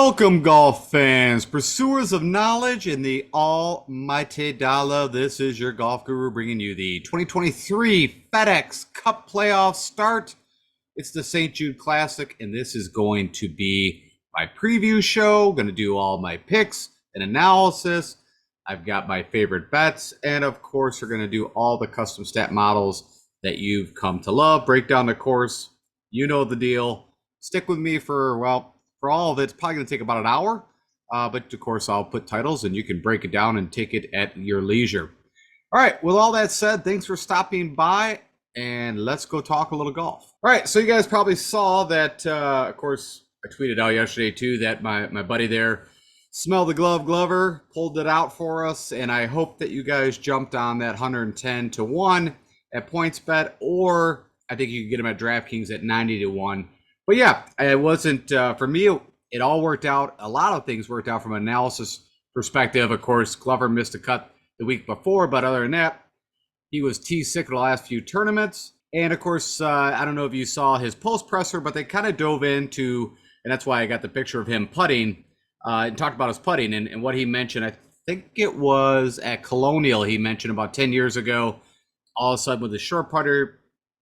Welcome, golf fans, pursuers of knowledge in the almighty dollar. This is your golf guru bringing you the 2023 FedEx Cup playoff start. It's the St. Jude Classic, and this is going to be my preview show. Going to do all my picks and analysis. I've got my favorite bets, and of course, we're going to do all the custom stat models that you've come to love. Break down the course. You know the deal. Stick with me for all of it. It's probably going to take about an hour, but of course I'll put titles and you can break it down and take it at your leisure. All right, with all that said, thanks for stopping by and let's go talk a little golf. All right, so you guys probably saw that, of course, I tweeted out yesterday too that my buddy there, Smell the Glove Glover, pulled it out for us, and I hope that you guys jumped on that 110 to 1 at PointsBet, or I think you can get them at DraftKings at 90 to 1. But yeah, it wasn't, for me, it all worked out. A lot of things worked out from an analysis perspective. Of course, Glover missed a cut the week before, but other than that, he was T-sick in the last few tournaments. And of course, I don't know if you saw his post presser, but they kind of dove into, and that's why I got the picture of him putting, and talked about his putting and what he mentioned. I think it was at Colonial, he mentioned about 10 years ago, all of a sudden with his short putter,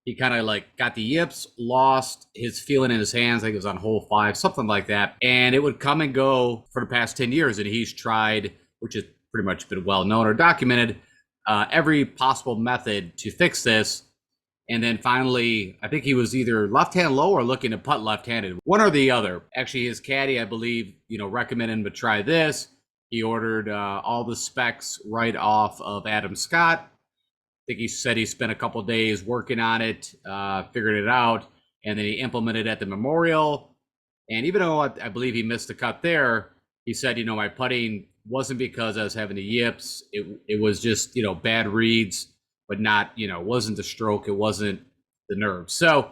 he kind of like got the yips, lost his feeling in his hands. I think it was on hole 5, something like that. And it would come and go for the past 10 years. And he's tried, which has pretty much been well known or documented, every possible method to fix this. And then finally, I think he was either left-hand low or looking to putt left-handed, one or the other. Actually, his caddy, I believe, recommended him to try this. He ordered all the specs right off of Adam Scott. I think he said he spent a couple days working on it, figured it out, and then he implemented it at the Memorial. And even though I believe he missed the cut there, he said, my putting wasn't because I was having the yips. It was just, bad reads, but not, wasn't the stroke. It wasn't the nerve. So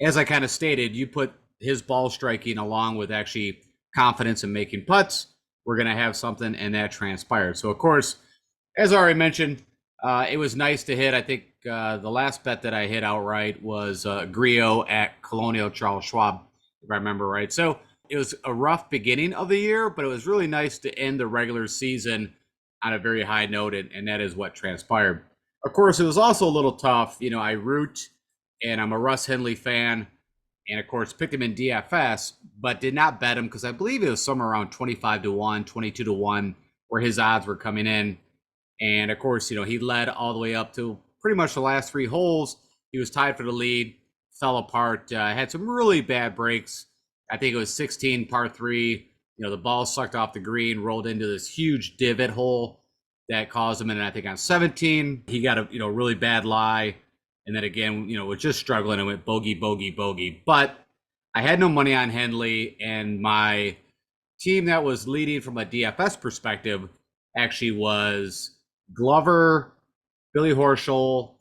as I kind of stated, you put his ball striking along with actually confidence in making putts, we're going to have something, and that transpired. So, of course, as I already mentioned, it was nice to hit. I think the last bet that I hit outright was Griot at Colonial Charles Schwab, if I remember right. So it was a rough beginning of the year, but it was really nice to end the regular season on a very high note, and that is what transpired. Of course, it was also a little tough. I root, and I'm a Russ Henley fan, and of course picked him in DFS, but did not bet him because I believe it was somewhere around 25 to 1, 22 to 1, where his odds were coming in. And of course, he led all the way up to pretty much the last 3 holes. He was tied for the lead, fell apart, had some really bad breaks. I think it was 16 par 3. The ball sucked off the green, rolled into this huge divot hole that caused him. And I think on 17, he got a really bad lie. And then again, was just struggling and went bogey, bogey, bogey. But I had no money on Henley, and my team that was leading from a DFS perspective actually was Glover, Billy Horschel,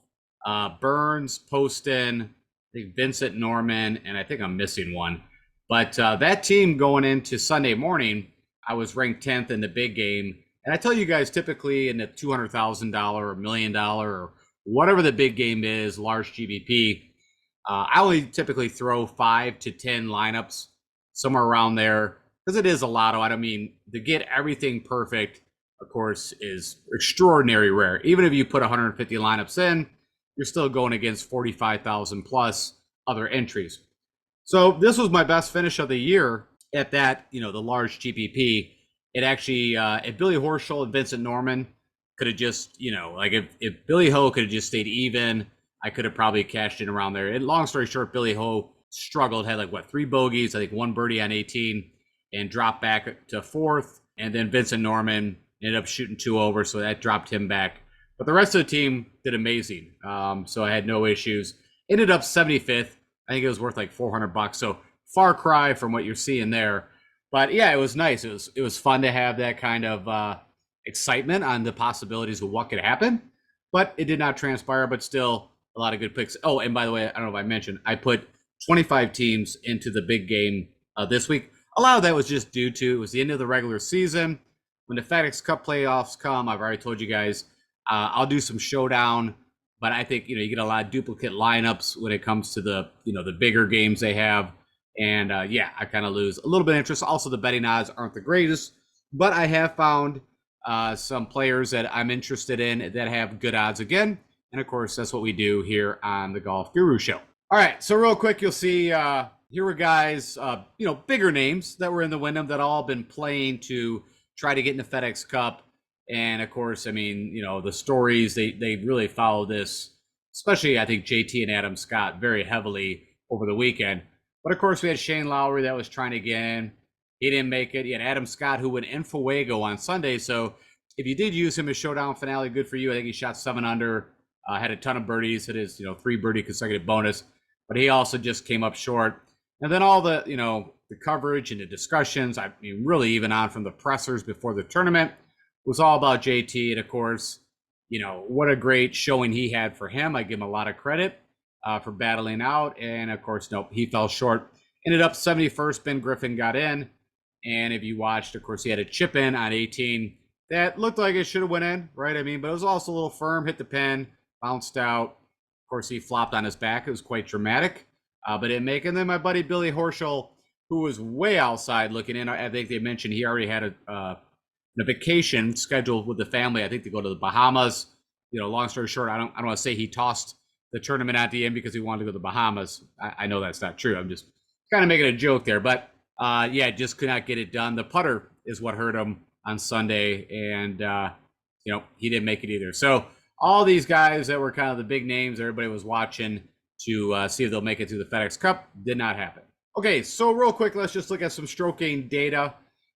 Burns, Poston, I think Vincent Norman, and I think I'm missing one. But that team going into Sunday morning, I was ranked 10th in the big game. And I tell you guys, typically in the $200,000 or $1 million or whatever the big game is, large GBP, I only typically throw 5 to 10 lineups, somewhere around there, because it is a lotto. I don't mean to get everything perfect, of course, is extraordinary rare. Even if you put 150 lineups in, you're still going against 45,000 plus other entries. So this was my best finish of the year at that, the large GPP. It actually, if Billy Horschel and Vincent Norman could have just, if Billy Ho could have just stayed even, I could have probably cashed in around there. And long story short, Billy Ho struggled, had 3 bogeys, I think 1 birdie on 18, and dropped back to 4th. And then Vincent Norman ended up shooting 2 over, so that dropped him back. But the rest of the team did amazing. So I had no issues. Ended up 75th. I think it was worth $400. So far cry from what you're seeing there. But yeah, it was nice. It was fun to have that kind of excitement on the possibilities of what could happen. But it did not transpire, but still a lot of good picks. Oh, and by the way, I don't know if I mentioned, I put 25 teams into the big game this week. A lot of that was just due to, it was the end of the regular season. When the FedEx Cup playoffs come, I've already told you guys, I'll do some showdown, but I think, you get a lot of duplicate lineups when it comes to the, the bigger games they have. And yeah, I kind of lose a little bit of interest. Also, the betting odds aren't the greatest, but I have found some players that I'm interested in that have good odds again. And of course, that's what we do here on the Golf Guru Show. All right, so real quick, you'll see here were guys, bigger names that were in the Wyndham that all been playing to try to get in the FedEx Cup. And of course, I mean, the stories, they really follow this, especially I think JT and Adam Scott very heavily over the weekend. But of course, we had Shane Lowry that was trying to get in. He didn't make it. You had Adam Scott, who went in Fuego on Sunday. So if you did use him as showdown finale, good for you. I think he shot 7 under, had a ton of birdies, hit his 3 birdie consecutive bonus. But he also just came up short. And then all the the coverage and the discussions, I mean, really even on from the pressers before the tournament, was all about JT. And of course, what a great showing he had for him. I give him a lot of credit for battling out. And of course, nope, he fell short. Ended up 71st. Ben Griffin got in. And if you watched, of course, he had a chip in on 18 that looked like it should have went in, right? I mean, but it was also a little firm, hit the pin, bounced out. Of course, he flopped on his back. It was quite dramatic, but didn't make it. And then my buddy Billy Horschel, who was way outside looking in, I think they mentioned he already had a vacation scheduled with the family. I think to go to the Bahamas. Long story short, I don't want to say he tossed the tournament at the end because he wanted to go to the Bahamas. I know that's not true. I'm just kind of making a joke there, but yeah, just could not get it done. The putter is what hurt him on Sunday, and he didn't make it either. So all these guys that were kind of the big names everybody was watching to see if they'll make it to the FedEx Cup did not happen. Okay, so real quick, let's just look at some stroke gain data.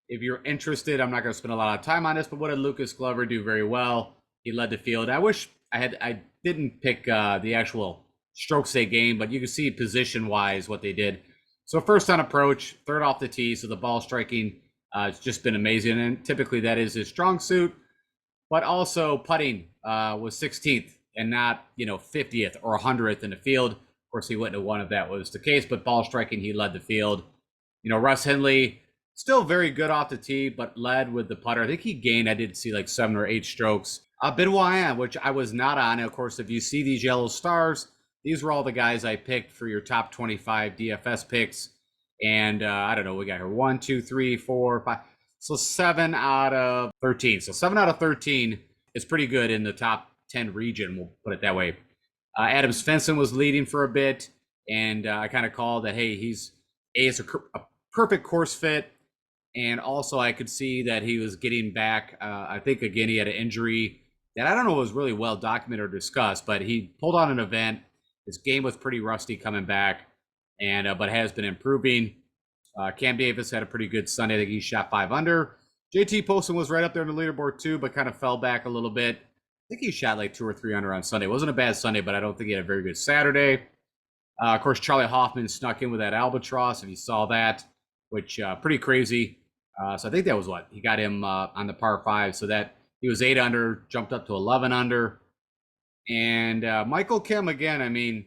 If you're interested, I'm not going to spend a lot of time on this, but what did Lucas Glover do very well? He led the field. I wish I didn't pick the actual stroke stay game, but you can see position-wise what they did. So first on approach, third off the tee, so the ball striking it's just been amazing, and typically that is his strong suit. But also putting was 16th and not 50th or 100th in the field. Of course, he wouldn't have won if that was the case, but ball striking, he led the field. Russ Henley, still very good off the tee, but led with the putter. I think he gained, I did see like 7 or 8 strokes. Benoit, which I was not on. And of course, if you see these yellow stars, these were all the guys I picked for your top 25 DFS picks. And I don't know, we got here 1, 2, 3, 4, 5. So 7 out of 13. So 7 out of 13 is pretty good in the top 10 region. We'll put it that way. Adam Svensson was leading for a bit. And I kind of called that, hey, it's a perfect course fit. And also I could see that he was getting back. I think, again, he had an injury that I don't know was really well documented or discussed, but he pulled on an event. His game was pretty rusty coming back, and but has been improving. Cam Davis had a pretty good Sunday. I think he shot 5 under. JT Poston was right up there in the leaderboard too, but kind of fell back a little bit. I think he shot like 2 or 3 under on Sunday. It wasn't a bad Sunday, but I don't think he had a very good Saturday. Of course, Charlie Hoffman snuck in with that albatross, if you saw that, which pretty crazy. So I think that was what he got him on the par 5. So that he was 8 under, jumped up to 11 under. And Michael Kim, again, I mean,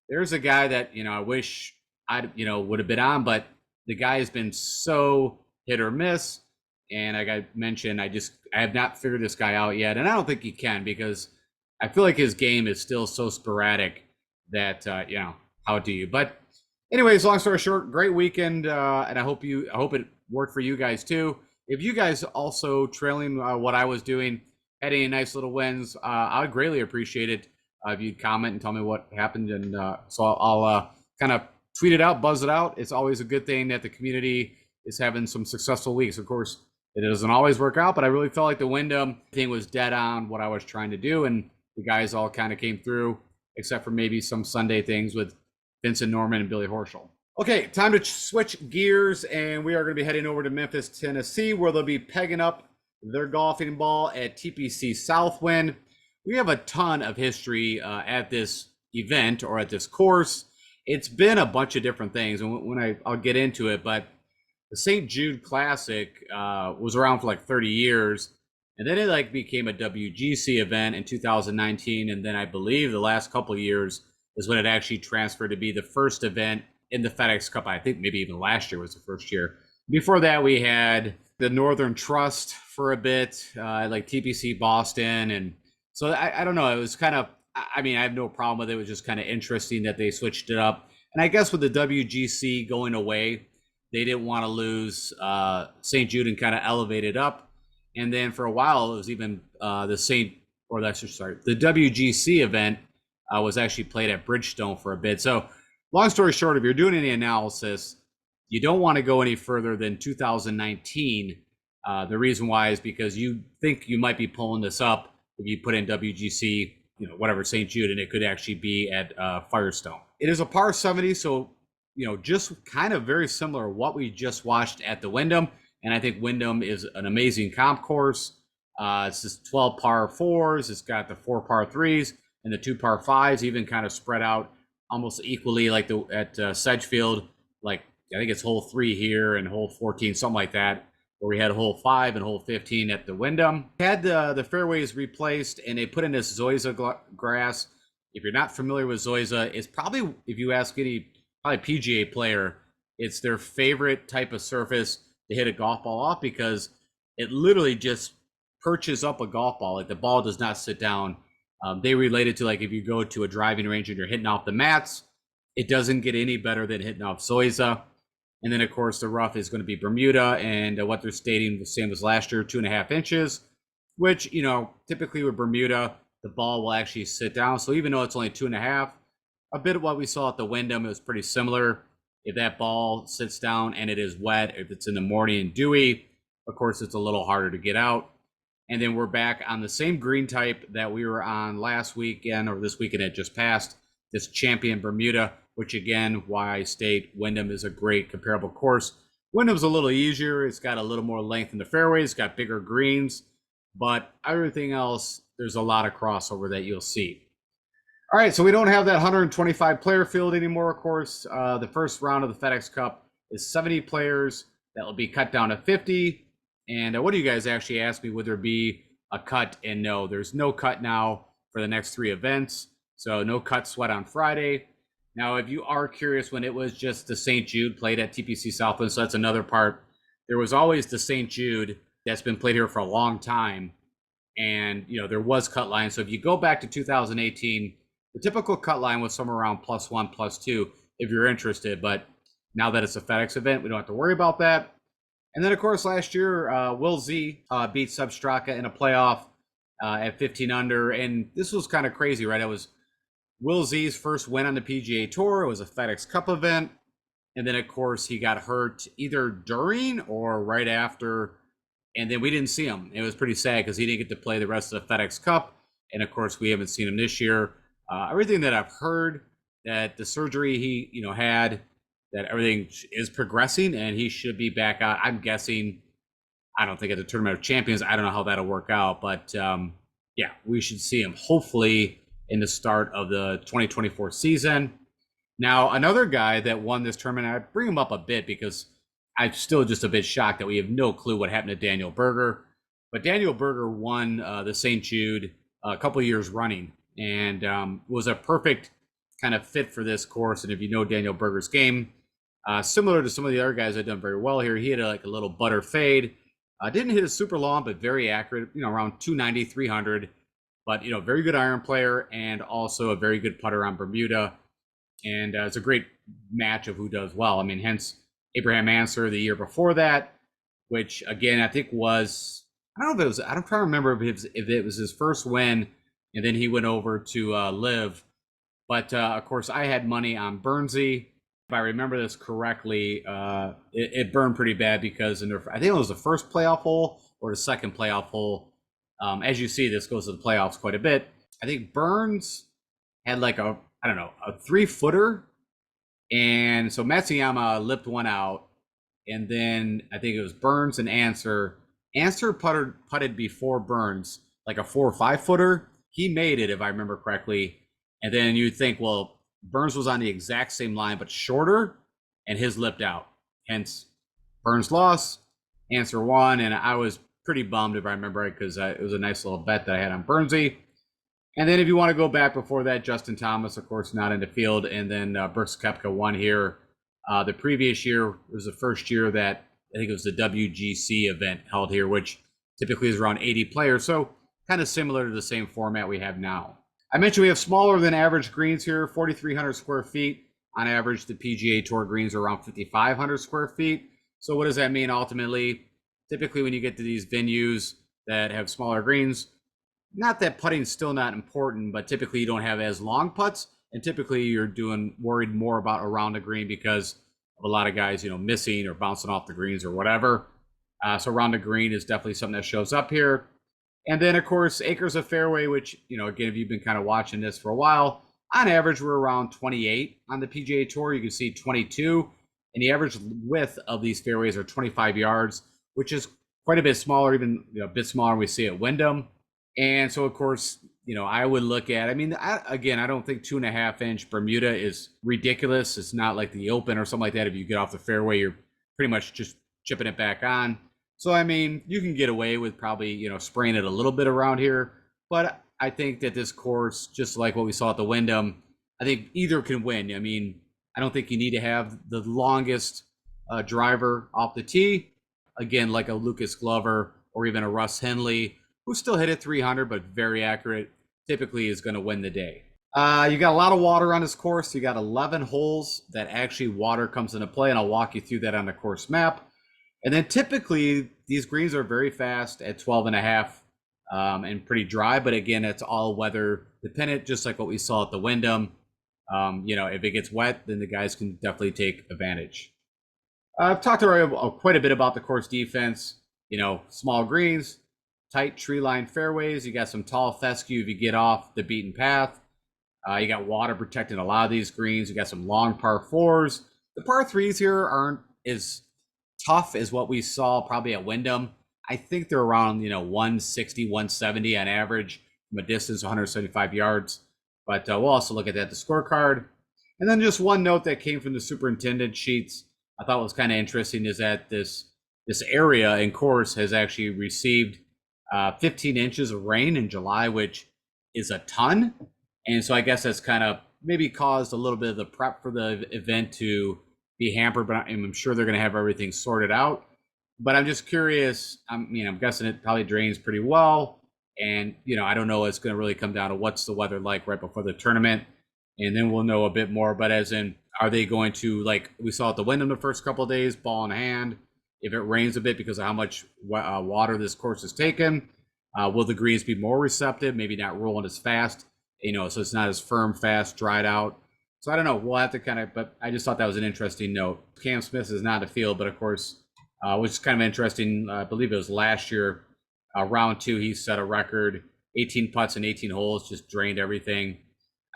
there's a guy that, I wish I, would have been on, but the guy has been so hit or miss. And like I mentioned, I have not figured this guy out yet. And I don't think he can, because I feel like his game is still so sporadic that, how do you? But anyways, long story short, great weekend. And I hope it worked for you guys too. If you guys also trailing what I was doing, had any nice little wins, I would greatly appreciate it if you'd comment and tell me what happened. And so I'll kind of tweet it out, buzz it out. It's always a good thing that the community is having some successful weeks. Of course, it doesn't always work out, but I really felt like the Wyndham thing was dead on what I was trying to do. And the guys all kind of came through, except for maybe some Sunday things with Vincent Norman and Billy Horschel. Okay, time to switch gears, and we are going to be heading over to Memphis, Tennessee, where they'll be pegging up their golfing ball at TPC Southwind. We have a ton of history at this event or at this course. It's been a bunch of different things, and I'll get into it, but the St. Jude Classic was around for like 30 years, and then it became a WGC event in 2019, and then I believe the last couple of years is when it actually transferred to be the first event in the FedEx Cup. I think maybe even last year was the first year. Before that, we had the Northern Trust for a bit, like TPC Boston. And so I don't know. It was kind of, I mean, I have no problem with it. It was just kind of interesting that they switched it up. And I guess with the WGC going away, they didn't want to lose St. Jude and kind of elevate it up. And then for a while, it was even the WGC event was actually played at Bridgestone for a bit. So long story short, if you're doing any analysis, you don't want to go any further than 2019. The reason why is because you think you might be pulling this up if you put in WGC, whatever, St. Jude, and it could actually be at Firestone. It is a par 70, so, just kind of very similar to what we just watched at the Wyndham. And I think Wyndham is an amazing comp course. It's just 12 par 4s. It's got the 4 par 3s and the 2 par 5s, even kind of spread out almost equally like at Sedgefield. Like, I think it's hole 3 here and hole 14, something like that, where we had hole 5 and hole 15 at the Wyndham. Had the fairways replaced, and they put in this Zoysia grass. If you're not familiar with Zoysia, it's probably, if you ask any probably PGA player, it's their favorite type of surface to hit a golf ball off, because it literally just perches up a golf ball. Like, the ball does not sit down. They relate it to, like, if you go to a driving range and you're hitting off the mats, it doesn't get any better than hitting off Zoysia. And then, of course, the rough is going to be Bermuda, and what they're stating the same as last year, 2.5 inches, which, typically with Bermuda, the ball will actually sit down. So even though it's only 2.5, a bit of what we saw at the Wyndham, it was pretty similar. If that ball sits down and it is wet, if it's in the morning and dewy, of course, it's a little harder to get out. And then we're back on the same green type that we were on last weekend, or this weekend it just passed, this Champion Bermuda, which, again, why I state Wyndham is a great comparable course. Wyndham's a little easier. It's got a little more length in the fairways. It's got bigger greens. But everything else, there's a lot of crossover that you'll see. All right, so we don't have that 125 player field anymore, of course. The first round of the FedEx Cup is 70 players. That will be cut down to 50. And what do you guys actually ask me? Would there be a cut? And no, there's no cut now for the next 3 events. So no cut sweat on Friday. Now, if you are curious, when it was just the St. Jude played at TPC Southland, so that's another part. There was always the St. Jude that's been played here for a long time. And, there was cut line. So if you go back to 2018, the typical cut line was somewhere around +1, +2, if you're interested. But now that it's a FedEx event, we don't have to worry about that. And then, of course, last year, Will Z beat Substraka in a playoff at 15 under. And this was kind of crazy, right? It was Will Z's first win on the PGA Tour. It was a FedEx Cup event. And then, of course, he got hurt either during or right after. And then we didn't see him. It was pretty sad because he didn't get to play the rest of the FedEx Cup. And, of course, we haven't seen him this year. Everything that I've heard, that the surgery he had, that everything is progressing and he should be back out. I'm guessing, I don't think at the Tournament of Champions, I don't know how that'll work out. But, yeah, we should see him hopefully in the start of the 2024 season. Now, another guy that won this tournament, I bring him up a bit because I'm still just a bit shocked that we have no clue what happened to Daniel Berger. But Daniel Berger won the St. Jude a couple of years running, and was a perfect kind of fit for this course. And if you know Daniel Berger's game, similar to some of the other guys that have done very well here, he had a little butter fade. Didn't hit it super long, but very accurate, around 290, 300. But, very good iron player and also a very good putter on Bermuda. And it's a great match of who does well. I mean, hence Abraham Ancer the year before that, which, again, I think was, I don't know if it was, I don't try to remember if it was his first win, and then he went over to Live. But, of course, I had money on Burnsy. If I remember this correctly, it burned pretty bad because I think it was the first playoff hole or the second playoff hole. As you see, this goes to the playoffs quite a bit. I think Burns had like a 3-footer. And so Matsuyama lipped one out. And then I think it was Burns and Ancer. Ancer putted before Burns, like a 4 or 5-footer. He made it, if I remember correctly. And then you'd think, well, Burns was on the exact same line, but shorter, and his lipped out. Hence, Burns lost, Ancer won, and I was pretty bummed, if I remember right, because it was a nice little bet that I had on Burnsy. And then if you want to go back before that, Justin Thomas, of course, not in the field, and then Brooks Koepka won here. The previous year was the first year that I think it was the WGC event held here, which typically is around 80 players, so kind of similar to the same format we have now. I mentioned we have smaller than average greens here, 4,300 square feet On average, the PGA Tour greens are around 5,500 square feet. So what does that mean ultimately? Typically, when you get to these venues that have smaller greens, not that putting's still not important, but typically you don't have as long putts, and typically you're worried more about around the green because of a lot of guys, missing or bouncing off the greens or whatever. So around the green is definitely something that shows up here. And then, of course, acres of fairway, which, again, if you've been kind of watching this for a while, on average, we're around 28 on the PGA Tour. You can see 22. And the average width of these fairways are 25 yards, which is quite a bit smaller, even a bit smaller than we see at Wyndham. And so, of course, I would look at, I don't think 2.5-inch Bermuda is ridiculous. It's not like the Open or something like that. If you get off the fairway, you're pretty much just chipping it back on. So, you can get away with probably, spraying it a little bit around here. But I think that this course, just like what we saw at the Wyndham, I think either can win. I don't think you need to have the longest driver off the tee. Again, like a Lucas Glover or even a Russ Henley, who still hit it 300, but very accurate, typically is going to win the day. You got a lot of water on this course. You got 11 holes that actually water comes into play, and I'll walk you through that on the course map. And then typically these greens are very fast at 12.5 and pretty dry, but again, it's all weather dependent, just like what we saw at the Wyndham. If it gets wet, then the guys can definitely take advantage. I've talked already quite a bit about the course defense. Small greens, tight tree-lined fairways. You got some tall fescue if you get off the beaten path. You got water protecting a lot of these greens. You got some long par fours. The par threes here aren't as tough as what we saw probably at Wyndham. I think they're around 160, 170 on average from a distance, 175 yards. But we'll also look at that, the scorecard. And then just one note that came from the superintendent sheets I thought was kind of interesting is that this area and course has actually received 15 inches of rain in July, which is a ton. And so I guess that's kind of maybe caused a little bit of the prep for the event to be hampered, but I'm sure they're going to have everything sorted out. But I'm just curious. I'm guessing it probably drains pretty well. And, I don't know. It's going to really come down to what's the weather like right before the tournament. And then we'll know a bit more. But as in, are they going to, like we saw at the Wyndham the first couple of days, ball in hand? If it rains a bit because of how much water this course has taken, will the greens be more receptive? Maybe not rolling as fast, so it's not as firm, fast, dried out. So I don't know. We'll have to but I just thought that was an interesting note. Cam Smith is not a field, but of course, which is kind of interesting. I believe it was last year, round 2, he set a record, 18 putts and 18 holes, just drained everything.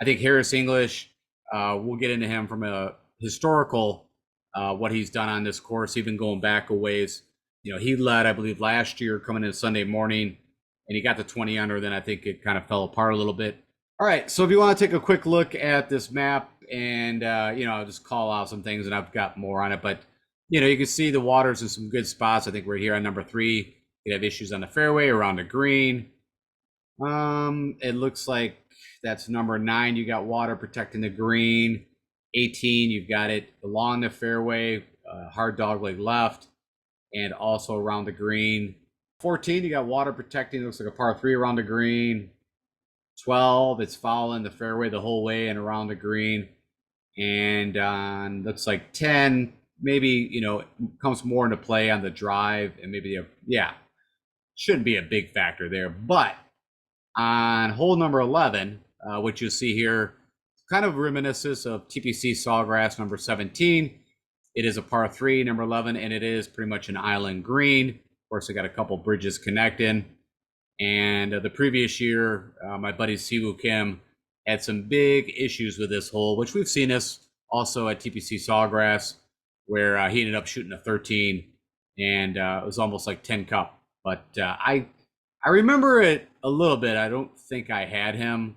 I think Harris English, we'll get into him from a historical, what he's done on this course, even going back a ways. He led, I believe, last year coming in Sunday morning, and he got to 20 under. Then I think it kind of fell apart a little bit. All right, so if you want to take a quick look at this map, and I'll just call out some things, and I've got more on it, but you can see the water's in some good spots. I think we're here on number 3. You have issues on the fairway around the green. It looks like that's number 9. You got water protecting the green. 18, you've got it along the fairway, hard dogleg left, and also around the green. 14, you got water protecting. It looks like a par 3 around the green. 12, it's following the fairway the whole way and around the green. And on looks like 10, maybe comes more into play on the drive, and maybe shouldn't be a big factor there. But on hole number 11, which you'll see here, kind of reminiscent of TPC Sawgrass number 17. It is a par 3, number 11, and it is pretty much an island green. Of course, I got a couple bridges connecting. And the previous year, my buddy Siwoo Kim had some big issues with this hole, which we've seen this also at TPC Sawgrass, where he ended up shooting a 13, and it was almost like 10 cup. But I remember it a little bit. I don't think I had him,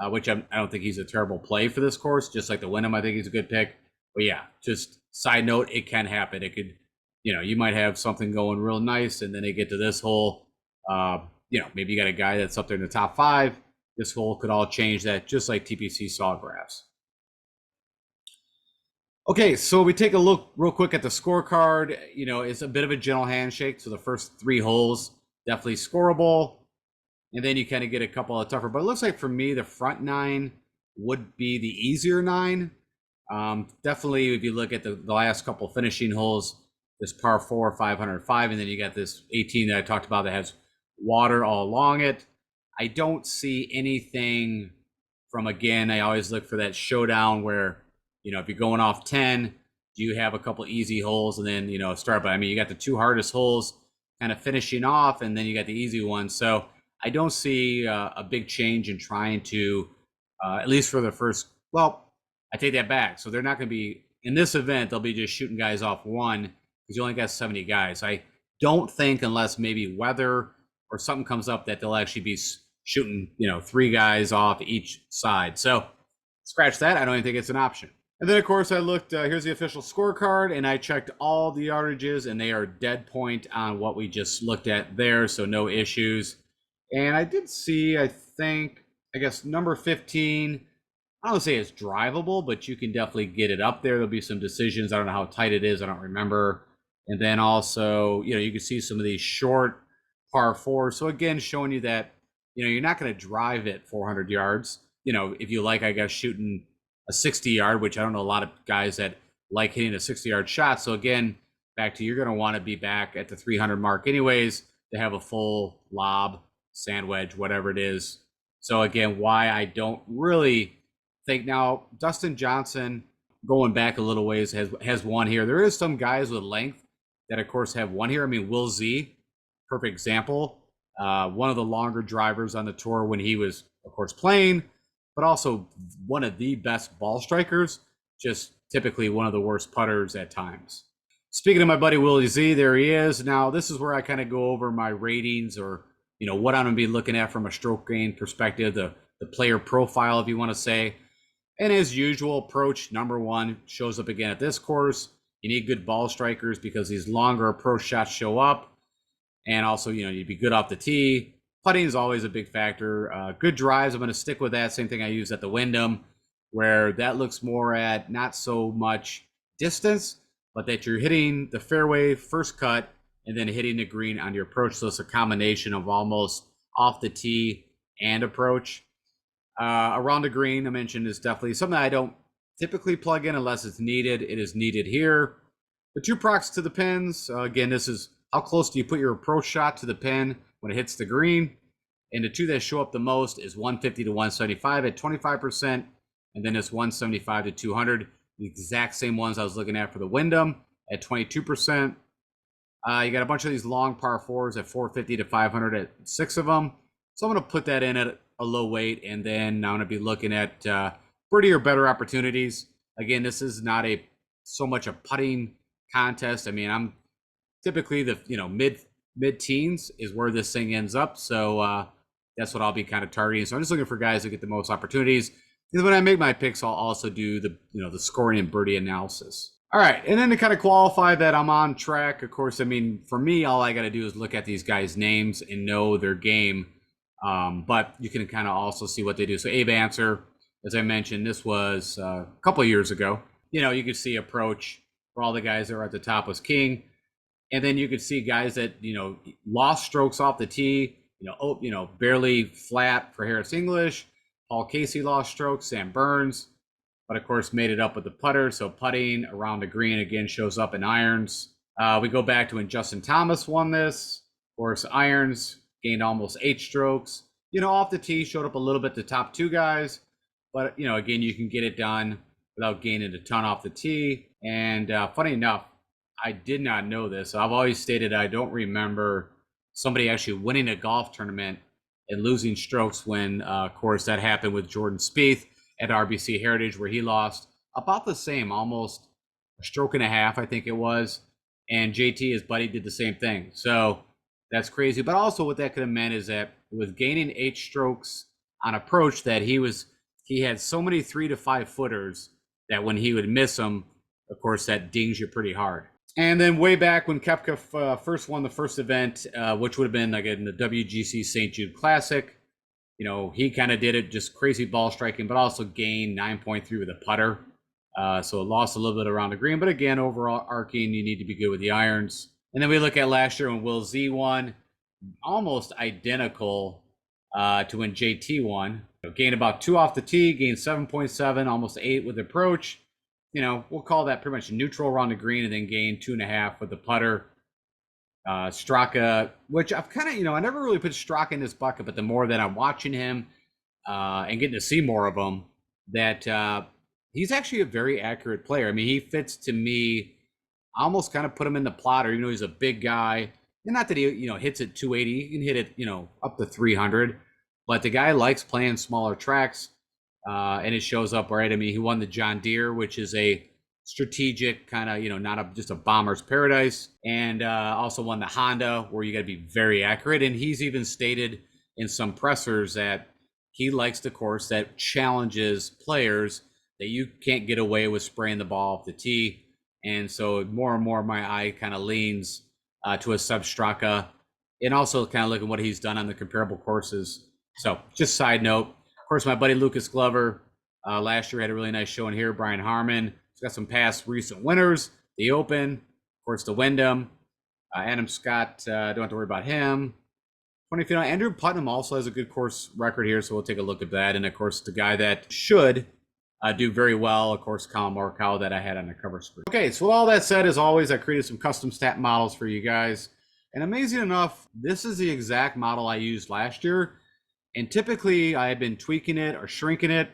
which I don't think he's a terrible play for this course. Just like the Wyndham, I think he's a good pick. But yeah, just side note, it can happen. It could, you might have something going real nice, and then they get to this hole. Maybe you got a guy that's up there in the top 5. This hole could all change that, just like TPC Sawgrass. Okay, so we take a look real quick at the scorecard. It's a bit of a gentle handshake. So the first 3 holes, definitely scoreable. And then you kind of get a couple of tougher. But it looks like for me, the front 9 would be the easier 9. Definitely, if you look at the last couple finishing holes, this par 4, 505, and then you got this 18 that I talked about that has water all along it. I don't see anything from, again, I always look for that showdown where, if you're going off 10, you have a couple easy holes and then, start. But I mean, you got the two hardest holes kind of finishing off, and then you got the easy ones. So I don't see a big change in trying to, at least for the first, well, I take that back. So they're not going to be in this event. They'll be just shooting guys off one because you only got 70 guys. I don't think unless maybe weather or something comes up that they'll actually be shooting, three guys off each side. So scratch that. I don't even think it's an option. And then, of course, I looked, here's the official scorecard, and I checked all the yardages, and they are dead point on what we just looked at there, so no issues. And I did see, I guess, number 15, I don't say it's drivable, but you can definitely get it up there. There'll be some decisions. I don't know how tight it is. I don't remember. And then also, you can see some of these short par 4s. So, again, showing you that, you're not going to drive it 400 yards. If you like, I guess, shooting a 60-yard, which I don't know a lot of guys that like hitting a 60-yard shot. So again, back to you're going to want to be back at the 300 mark anyways to have a full lob, sand wedge, whatever it is. So again, why I don't really think now Dustin Johnson going back a little ways has one here. There is some guys with length that of course have one here. I mean, Will Z, perfect example. One of the longer drivers on the tour when he was, of course, playing, but also one of the best ball strikers, just typically one of the worst putters at times. Speaking of my buddy Willie Z, there he is. Now, this is where I kind of go over my ratings or, what I'm going to be looking at from a stroke gain perspective, the player profile, if you want to say. And as usual, approach number 1 shows up again at this course. You need good ball strikers because these longer approach shots show up. And also, you'd be good off the tee. Putting is always a big factor. Good drives, I'm going to stick with that. Same thing I use at the Wyndham, where that looks more at not so much distance, but that you're hitting the fairway first cut and then hitting the green on your approach. So it's a combination of almost off the tee and approach. Around the green, I mentioned, is definitely something I don't typically plug in unless it's needed. It is needed here. The 2 procs to the pins, again, this is how close do you put your approach shot to the pin when it hits the green. And the 2 that show up the most is 150 to 175 at 25%, and then it's 175 to 200, the exact same ones I was looking at for the Wyndham at 22%. You got a bunch of these long par 4s at 450 to 500 at 6 of them. So I'm going to put that in at a low weight, and then I'm going to be looking at birdie or better opportunities. Again, this is not so much a putting contest. I mean, I'm typically the mid-teens is where this thing ends up. So that's what I'll be kind of targeting. So I'm just looking for guys who get the most opportunities. And when I make my picks, I'll also do the scoring and birdie analysis. All right, and then to kind of qualify that I'm on track, of course, I mean, for me, all I got to do is look at these guys' names and know their game. But you can kind of also see what they do. So Abe Answer, as I mentioned, this was a couple of years ago. You could see approach for all the guys that were at the top was king. And then you could see guys that, lost strokes off the tee, barely flat for Harris English. Paul Casey lost strokes, Sam Burns, but of course made it up with the putter. So putting around the green again shows up in irons. We go back to when Justin Thomas won this. Of course, irons gained almost 8 strokes. Off the tee showed up a little bit the top 2 guys, but again, you can get it done without gaining a ton off the tee. And funny enough, I did not know this. I've always stated I don't remember somebody actually winning a golf tournament and losing strokes when, of course, that happened with Jordan Spieth at RBC Heritage, where he lost about the same, almost a stroke and a half, I think it was. And JT, his buddy, did the same thing. So that's crazy. But also what that could have meant is that with gaining 8 strokes on approach, that he had so many 3 to 5 footers that when he would miss them, of course, that dings you pretty hard. And then way back when Koepka first won the first event, which would have been like in the WGC St. Jude Classic, he kind of did it just crazy ball striking, but also gained 9.3 with a putter. So it lost a little bit around the green. But again, overall arcing, you need to be good with the irons. And then we look at last year when Will Z won, almost identical to when JT won. Gained about 2 off the tee, gained 7.7, almost 8 with approach. we'll call that pretty much neutral around the green and then gain 2.5 with the putter. Straka, which I've kind of, I never really put Straka in this bucket, but the more that I'm watching him and getting to see more of him, that he's actually a very accurate player. I mean, he fits to me. I almost kind of put him in the plotter, even though he's a big guy. And not that he, hits it 280. He can hit it, up to 300. But the guy likes playing smaller tracks, and it shows up, right? I mean, he won the John Deere, which is a strategic kind of, not just a bomber's paradise, and also won the Honda, where you got to be very accurate. And he's even stated in some pressers that he likes the course that challenges players, that you can't get away with spraying the ball off the tee. And so more and more my eye kind of leans to a sub Straka, and also kind of look at what he's done on the comparable courses. So just side note, of course, my buddy Lucas Glover last year had a really nice showing here. Brian Harmon, he's got some past recent winners, the Open, of course, the Wyndham. Adam Scott, don't have to worry about him. 20 Andrew Putnam also has a good course record here, so we'll take a look at that. And of course, the guy that should do very well, of course, Colin Morikawa, that I had on the cover screen. Okay, so with all that said, as always, I created some custom stat models for you guys. And amazing enough, this is the exact model I used last year. And typically, I had been tweaking it or shrinking it.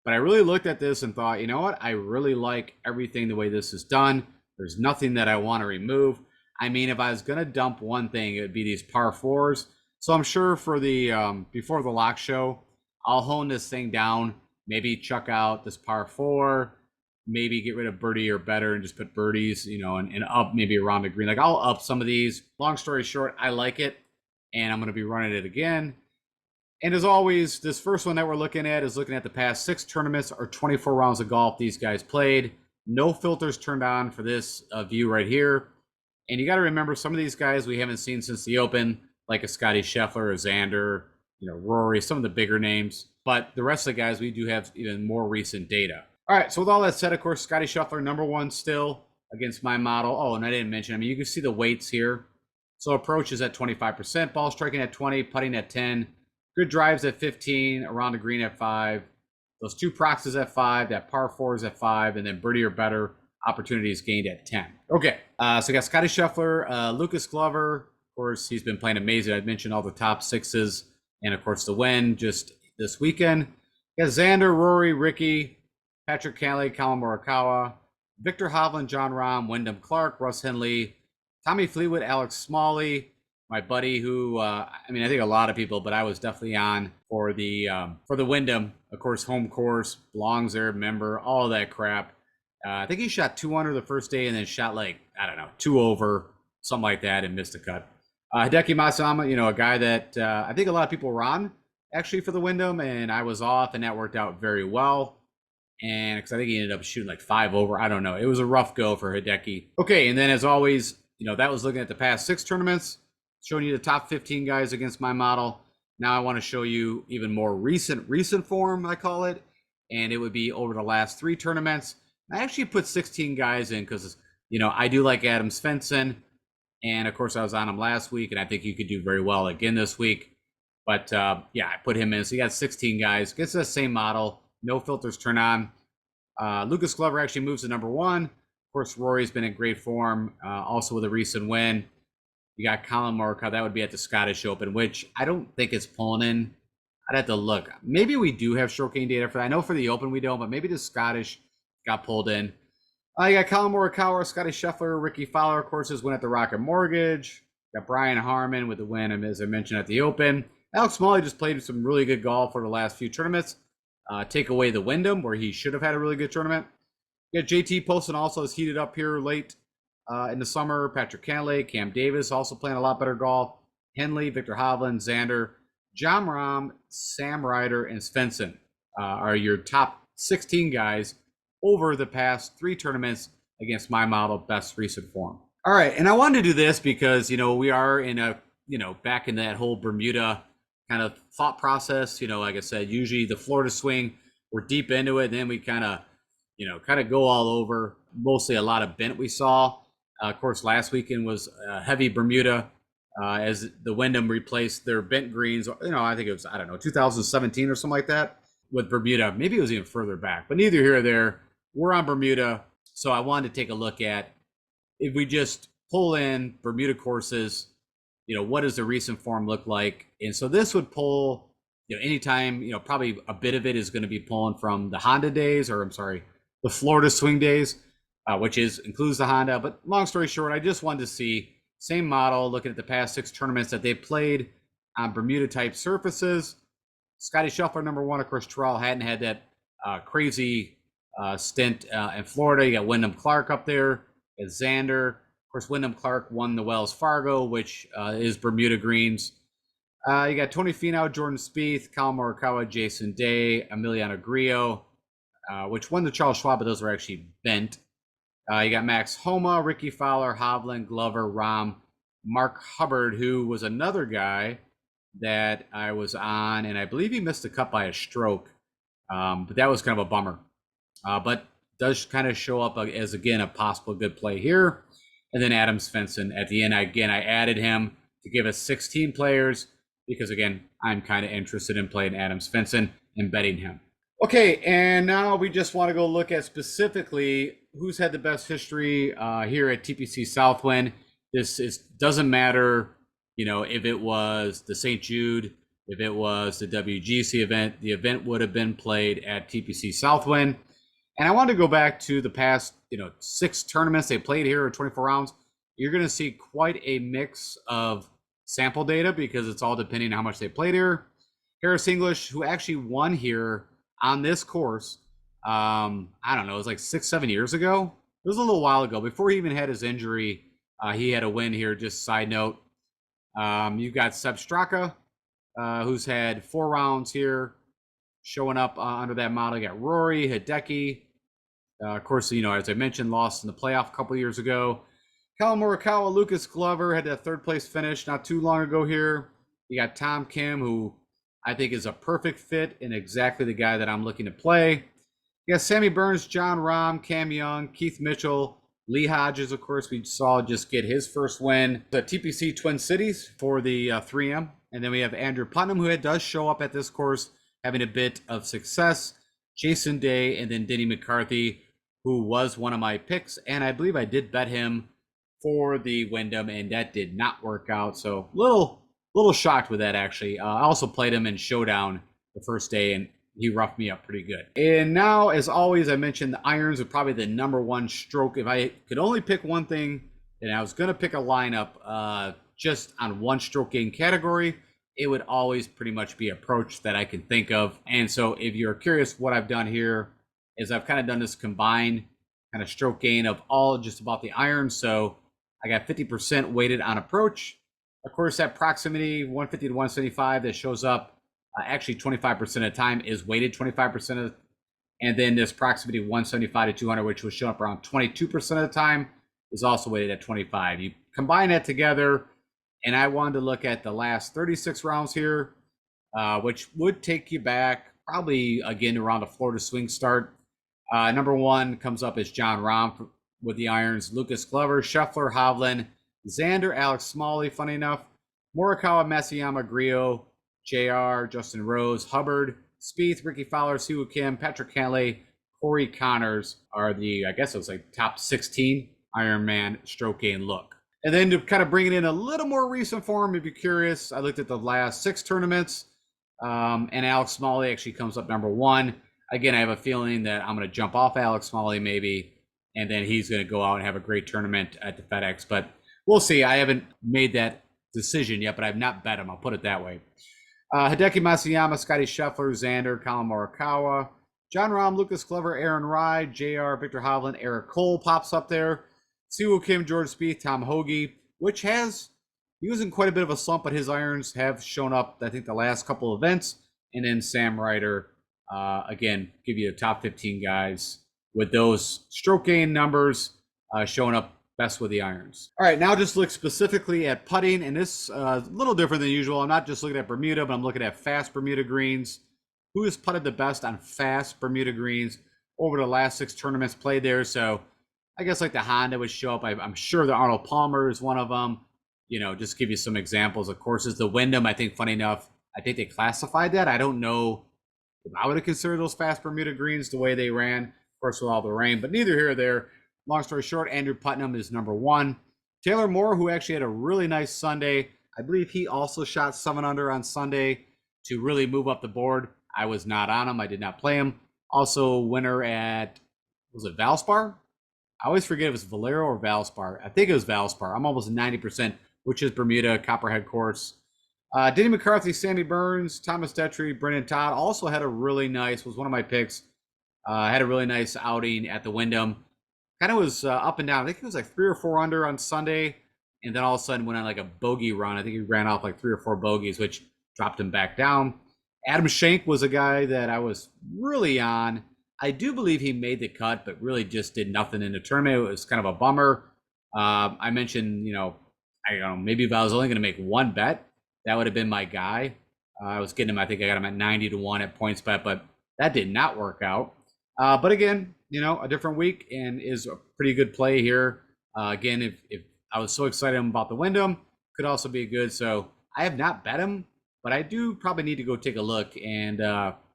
But I really looked at this and thought, you know what? I really like everything the way this is done. There's nothing that I want to remove. I mean, if I was going to dump one thing, it would be these par fours. So I'm sure for the before the lock show, I'll hone this thing down. Maybe chuck out this par four, maybe get rid of birdie or better and just put birdies, and up maybe around the green. Like, I'll up some of these. Long story short, I like it, and I'm going to be running it again. And as always, this first one that we're looking at is looking at the past 6 tournaments or 24 rounds of golf these guys played. No filters turned on for this view right here. And you got to remember, some of these guys we haven't seen since the Open, like a Scotty Scheffler, a Xander, Rory, some of the bigger names. But the rest of the guys, we do have even more recent data. All right, so with all that said, of course, Scotty Scheffler, #1 still against my model. Oh, and I didn't mention, I mean, you can see the weights here. So approach is at 25%, ball striking at 20, putting at 10, good drives at 15, around the green at 5, those 2 proxies at 5, that par 4 is at 5, and then birdie or better opportunities gained at 10. Okay, so we got Scotty Scheffler, Lucas Glover. Of course, he's been playing amazing. I mentioned all the top 6s, and of course the win just this weekend. We got Xander, Rory, Ricky, Patrick Cantlay, Colin Morikawa, Victor Hovland, John Rahm, Wyndham Clark, Russ Henley, Tommy Fleetwood, Alex Smalley, my buddy who, I think a lot of people, but I was definitely on for the Wyndham, of course, home course, belongs there, member, all of that crap. I think he shot 2 under the first day and then shot 2 over, something like that, and missed a cut. Hideki Matsuyama, a guy that I think a lot of people were on actually for the Wyndham, and I was off, and that worked out very well. And because I think he ended up shooting 5 over. I don't know. It was a rough go for Hideki. Okay, and then as always, that was looking at the past 6 tournaments, showing you the top 15 guys against my model. Now I want to show you even more recent form, I call it, and it would be over the last 3 tournaments. I actually put 16 guys in because, I do like Adam Svensson, and of course I was on him last week, and I think he could do very well again this week. But yeah, I put him in. So you got 16 guys. Gets the same model. No filters turn on. Lucas Glover actually moves to #1. Of course, Rory's been in great form, also with a recent win. You got Colin Morikawa. That would be at the Scottish Open, which I don't think it's pulling in. I'd have to look. Maybe we do have stroke gain data for that. I know for the Open we don't, but maybe the Scottish got pulled in. You got Colin Morikawa, Scotty Scheffler, Ricky Fowler, of course, his win at the Rocket Mortgage. Got Brian Harmon with the win, as I mentioned, at the Open. Alex Smalley just played some really good golf for the last few tournaments. Take away the Wyndham, where he should have had a really good tournament. You got JT Poston also has heated up here late in the summer. Patrick Cantlay, Cam Davis also playing a lot better golf. Henley, Victor Hovland, Xander, John Rahm, Sam Ryder, and Svensson are your top 16 guys over the past 3 tournaments against my model, best recent form. All right, and I wanted to do this because, we are in a, back in that whole Bermuda kind of thought process. Like I said, usually the Florida swing, we're deep into it, and then we kind of go all over. Mostly a lot of bent we saw. Of course, last weekend was heavy Bermuda as the Wyndham replaced their bent greens. I think it was, 2017 or something like that with Bermuda. Maybe it was even further back, but neither here or there. we're on Bermuda, so I wanted to take a look at, if we just pull in Bermuda courses, what does the recent form look like? And so this would pull, anytime, probably a bit of it is going to be pulling from the Honda days, or I'm sorry, the Florida swing days, which includes the Honda. But long story short, I just wanted to see same model, looking at the past 6 tournaments that they played on Bermuda type surfaces. Scotty Scheffler, number 1, of course. Terrell hadn't had that crazy stint in Florida. You got Wyndham Clark up there, you got Xander. Of course, Wyndham Clark won the Wells Fargo, which is Bermuda greens. You got Tony Finau, Jordan Spieth, Collin Morikawa, Jason Day, Emiliano Grillo, which won the Charles Schwab, but those were actually bent. You got Max Homa, Ricky Fowler, Hovland, Glover, Rahm, Mark Hubbard, who was another guy that I was on, and I believe he missed the cut by a stroke, but that was kind of a bummer. But does kind of show up as, again, a possible good play here. And then Adam Svensson at the end. Again, I added him to give us 16 players because, again, I'm kind of interested in playing Adam Svensson and betting him. Okay, and now we just want to go look at specifically who's had the best history here at TPC Southwind. Doesn't matter, if it was the St. Jude, if it was the WGC event, the event would have been played at TPC Southwind. And I want to go back to the past, 6 tournaments they played here, or 24 rounds. You're going to see quite a mix of sample data because it's all depending on how much they played here. Harris English, who actually won here on this course, I don't know, it was like 6-7 years ago. It was a little while ago. Before he even had his injury, he had a win here, just side note. You've got Seb Straka, who's had 4 rounds here, showing up under that model. You got Rory, Hideki. Of course, as I mentioned, lost in the playoff a couple years ago. Collin Morikawa, Lucas Glover had that 3rd place finish not too long ago here. You got Tom Kim, who I think is a perfect fit and exactly the guy that I'm looking to play. You got Sammy Burns, John Rahm, Cam Young, Keith Mitchell, Lee Hodges, of course, we saw just get his first win. The TPC Twin Cities for the 3M. And then we have Andrew Putnam, who does show up at this course, having a bit of success. Jason Day, and then Denny McCarthy, who was one of my picks. And I believe I did bet him for the Wyndham, and that did not work out. So little shocked with that, actually. I also played him in Showdown the first day, and he roughed me up pretty good. And now, as always, I mentioned the irons are probably the number 1 stroke. If I could only pick one thing, and I was going to pick a lineup just on 1 stroke gain category, it would always pretty much be approach that I can think of. And so if you're curious, what I've done here is I've kind of done this combined kind of stroke gain of all just about the irons. So I got 50% weighted on approach. Of course, that proximity 150 to 175 that shows up actually 25% of the time is weighted 25% of, and then this proximity 175 to 200, which will show up around 22% of the time, is also weighted at 25. You combine that together, and I wanted to look at the last 36 rounds here, which would take you back probably again around the Florida swing start. Number 1 comes up as John Rahm with the irons, Lucas Glover, Scheffler, Hovland, Xander, Alex Smalley, funny enough, Morikawa, Matsuyama, Grillo, JR, Justin Rose, Hubbard, Spieth, Ricky Fowler, Siwoo Kim, Patrick Cantlay, Corey Connors are the, I guess it was like top 16 Ironman stroke gain look. And then to kind of bring it in a little more recent form, if you're curious, I looked at the last 6 tournaments, and Alex Smalley actually comes up number 1. Again, I have a feeling that I'm going to jump off Alex Smalley maybe, and then he's going to go out and have a great tournament at the FedEx. But we'll see. I haven't made that decision yet, but I've not bet him. I'll put it that way. Hideki Matsuyama, Scotty Scheffler, Xander, Collin Morikawa, John Rahm, Lucas Glover, Aaron Rai, JR, Victor Hovland, Eric Cole pops up there. Siwoo Kim, George Spieth, Tom Hoagie, which has using quite a bit of a slump, but his irons have shown up, I think, the last couple of events. And then Sam Ryder, again, give you the top 15 guys with those stroke gain numbers showing up best with the irons. All right, now just look specifically at putting, and this is a little different than usual. I'm not just looking at Bermuda, but I'm looking at fast Bermuda greens. Who has putted the best on fast Bermuda greens over the last 6 tournaments played there? So I guess like the Honda would show up. I'm sure the Arnold Palmer is one of them. Just give you some examples of courses. The Wyndham, I think, funny enough, I think they classified that. I don't know if I would have considered those fast Bermuda greens the way they ran. course, with all the rain, but neither here or there. Long story short, Andrew Putnam is number one. Taylor Moore, who actually had a really nice Sunday. I believe he also shot 7 under on Sunday to really move up the board. I was not on him. I did not play him. Also, winner at, was it Valspar? I always forget if it was Valero or Valspar. I think it was Valspar. I'm almost 90%, which is Bermuda, Copperhead course. Denny McCarthy, Sammy Burns, Thomas Detry, Brendan Todd also had a really nice, was one of my picks. Had a really nice outing at the Wyndham. Kind of was up and down. I think it was like 3 or 4 under on Sunday, and then all of a sudden went on like a bogey run. I think he ran off like 3 or 4 bogeys, which dropped him back down. Adam Schenk was a guy that I was really on. I do believe he made the cut, but really just did nothing in the tournament. It was kind of a bummer. I mentioned, I don't know, maybe if I was only going to make one bet, that would have been my guy. I was getting him, I think I got him at 90 to 1 at PointsBet, but that did not work out. But again, a different week and is a pretty good play here. Again, if I was so excited about the Wyndham, could also be good. So I have not bet him, but I do probably need to go take a look and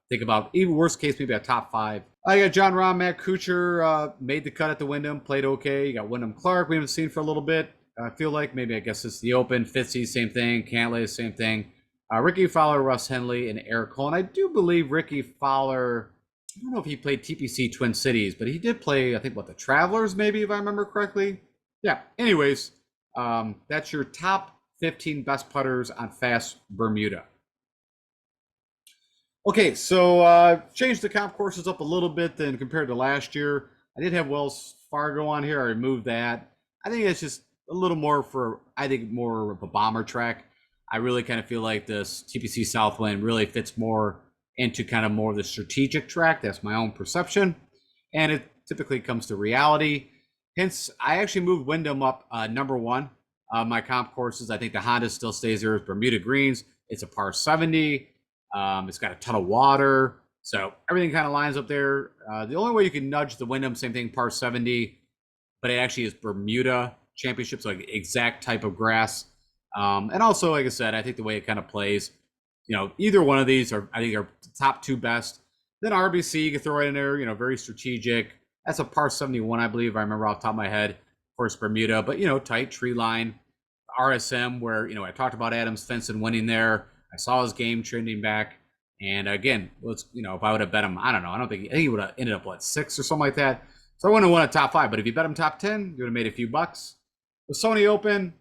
think about, even worst case, maybe a top 5. I got John Rahm, Matt Kuchar made the cut at the Wyndham, played okay. You got Wyndham Clark, we haven't seen for a little bit. I feel like maybe, I guess it's the Open. Fitzy, same thing. Cantlay, same thing. Ricky Fowler, Russ Henley, and Eric Cole. And I do believe Ricky Fowler, I don't know if he played TPC Twin Cities, but he did play, I think, the Travelers, maybe, if I remember correctly. Yeah, anyways, that's your top 15 best putters on Fast Bermuda. Okay, so changed the comp courses up a little bit than compared to last year. I did have Wells Fargo on here. I removed that. I think it's just a little more for, I think, more of a bomber track. I really kind of feel like this TPC Southwind really fits more into kind of more of the strategic track. That's my own perception. And it typically comes to reality. Hence, I actually moved Wyndham up number 1. My comp courses, I think the Honda still stays there. Bermuda Greens. It's a par 70. It's got a ton of water. So everything kind of lines up there. The only way you can nudge the Wyndham, same thing, par 70. But it actually is Bermuda Championship, so like exact type of grass. And also, like I said, I think the way it kind of plays, either one of these are, I think, are the top 2 best. Then RBC, you can throw it in there, very strategic. That's a par 71, I believe. I remember off the top of my head. Of course, Bermuda, but, tight tree line. RSM, where, I talked about Adam Svensson winning there. I saw his game trending back. And again, if I would have bet him, I don't know. I think he would have ended up, 6 or something like that. So I wouldn't have won a top 5. But if you bet him top 10, you would have made a few bucks. The Sony Open,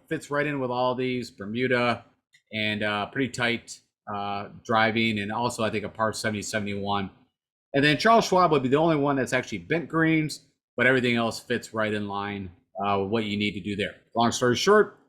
fits right in with all these. Bermuda and pretty tight driving. And also, I think, a par 70, 71. And then Charles Schwab would be the only one that's actually bent greens, but everything else fits right in line with what you need to do there. Long story short,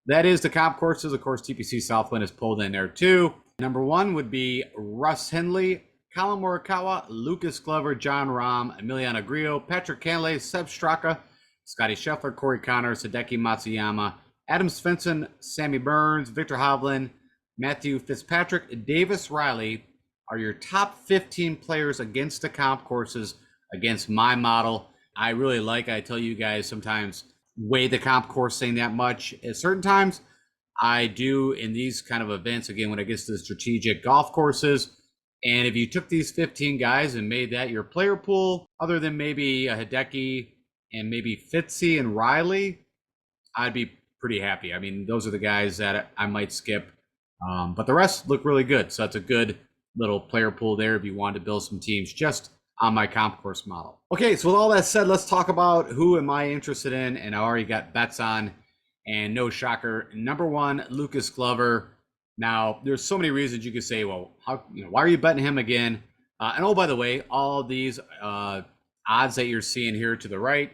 that is the comp courses. Of course, TPC Southwind is pulled in there too. Number 1 would be Russ Henley, Colin Morikawa, Lucas Glover, John Rahm, Emiliano Grillo, Patrick Cantlay, Seb Straka, Scotty Scheffler, Corey Connors, Hideki Matsuyama, Adam Svensson, Sammy Burns, Victor Hovland, Matthew Fitzpatrick, Davis Riley are your top 15 players against the comp courses against my model. I really I tell you guys sometimes weigh the comp course thing that much. At certain times, I do in these kind of events, again, when it gets to the strategic golf courses. And if you took these 15 guys and made that your player pool, other than maybe a Hideki and maybe Fitzy and Riley, I'd be pretty happy. I mean, those are the guys that I might skip. But the rest look really good. So that's a good little player pool there if you wanted to build some teams just on my comp course model. Okay, so with all that said, let's talk about who am I interested in. And I already got bets on. And no shocker, number 1, Lucas Glover. Now, there's so many reasons you could say, well, why are you betting him again? And oh, by the way, all these odds that you're seeing here to the right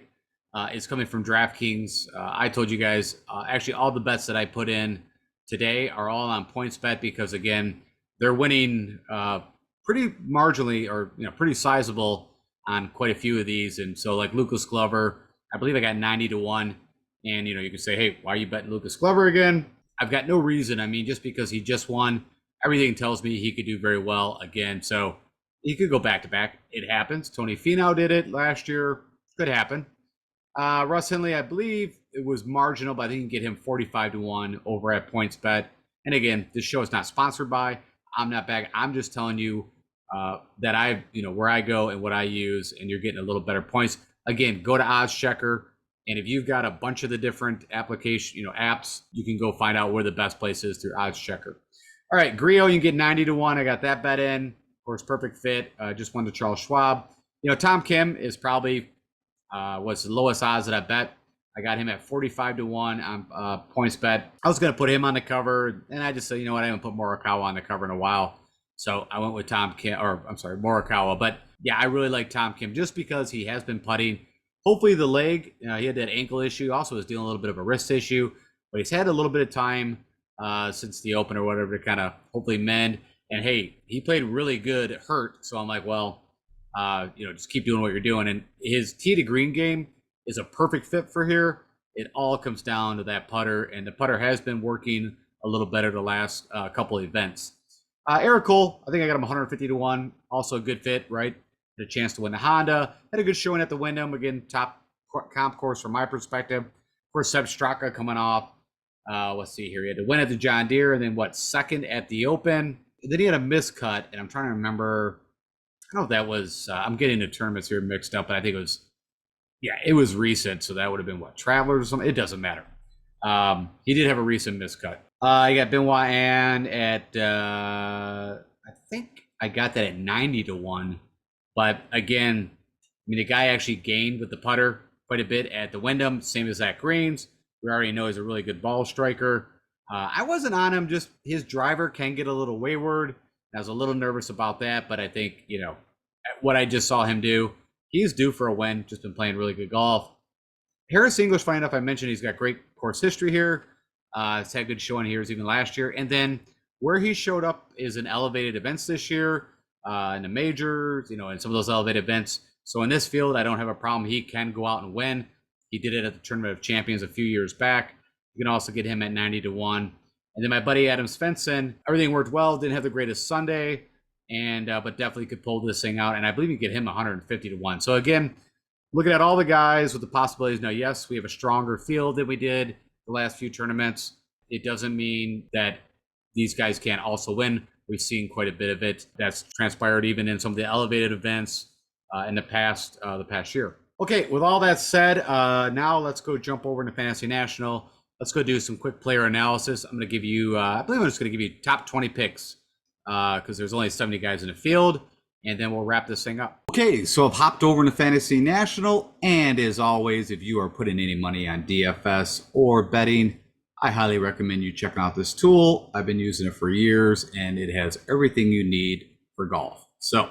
is coming from DraftKings. I told you guys, actually, all the bets that I put in today are all on PointsBet because, again, they're winning pretty marginally or pretty sizable on quite a few of these. And so, like Lucas Glover, I believe I got 90 to 1. And, you can say, hey, why are you betting Lucas Glover again? I've got no reason. I mean, just because he just won, everything tells me he could do very well again. So he could go back to back. It happens. Tony Finau did it last year. Could happen. Russ Henley, I believe it was marginal, but I think you can get him 45 to 1 over at PointsBet. And again, this show is not sponsored by. I'm not back. I'm just telling you that I, where I go and what I use, and you're getting a little better points. Again, go to Odds Checker, and if you've got a bunch of the different application, apps, you can go find out where the best place is through Odds Checker. All right, Grio, you can get 90-1. I got that bet in. Of course, perfect fit. Just won to Charles Schwab. Tom Kim is probably was the lowest odds that I bet. I got him at 45-1 on points bet. I was going to put him on the cover, and I just said, I haven't put Morikawa on the cover in a while. So I went with Tom Kim, or I'm sorry, Morikawa. But yeah, I really like Tom Kim just because he has been putting. Hopefully the leg, he had that ankle issue. Also was dealing a little bit of a wrist issue, but he's had a little bit of time since the Open or whatever to kind of hopefully mend. And hey, he played really good hurt. So I'm like, well, just keep doing what you're doing. And his tee to green game is a perfect fit for here. It all comes down to that putter, and the putter has been working a little better the last couple of events. Eric Cole, I think I got him 150-1. Also a good fit, right? Had a chance to win the Honda. Had a good showing at the Wyndham. Again, top comp course from my perspective. Of course, Seb Straka coming off. Let's see here. He had to win at the John Deere, and then second at the Open. Then he had a miscut, and I'm trying to remember. I don't know if that was. I'm getting the tournaments here mixed up, but I think it was. Yeah, it was recent, so that would have been Travelers or something. It doesn't matter. He did have a recent miscut. I got Benoit Ann at, I think I got that at 90-1. But again, the guy actually gained with the putter quite a bit at the Wyndham, same as Zach Greens. We already know he's a really good ball striker. I wasn't on him, just his driver can get a little wayward. I was a little nervous about that, but I think, what I just saw him do, he's due for a win, just been playing really good golf. Harris English, funny enough, I mentioned he's got great course history here. He's had good showing here even last year. And then where he showed up is in elevated events this year, in the majors, in some of those elevated events. So in this field, I don't have a problem. He can go out and win. He did it at the Tournament of Champions a few years back. You can also get him at 90-1. And then my buddy Adam Svensson, everything worked well. Didn't have the greatest Sunday, but definitely could pull this thing out. And I believe you get him 150-1. So again, looking at all the guys with the possibilities. Now, yes, we have a stronger field than we did the last few tournaments. It doesn't mean that these guys can't also win. We've seen quite a bit of it that's transpired even in some of the elevated events in the past year. Okay, with all that said, now let's go jump over into Fantasy National. Let's go do some quick player analysis. I'm going to give you, I believe I'm just going to give you top 20 picks because there's only 70 guys in the field, and then we'll wrap this thing up. Okay, so I've hopped over into Fantasy National, and as always, if you are putting any money on DFS or betting, I highly recommend you checking out this tool. I've been using it for years, and it has everything you need for golf. So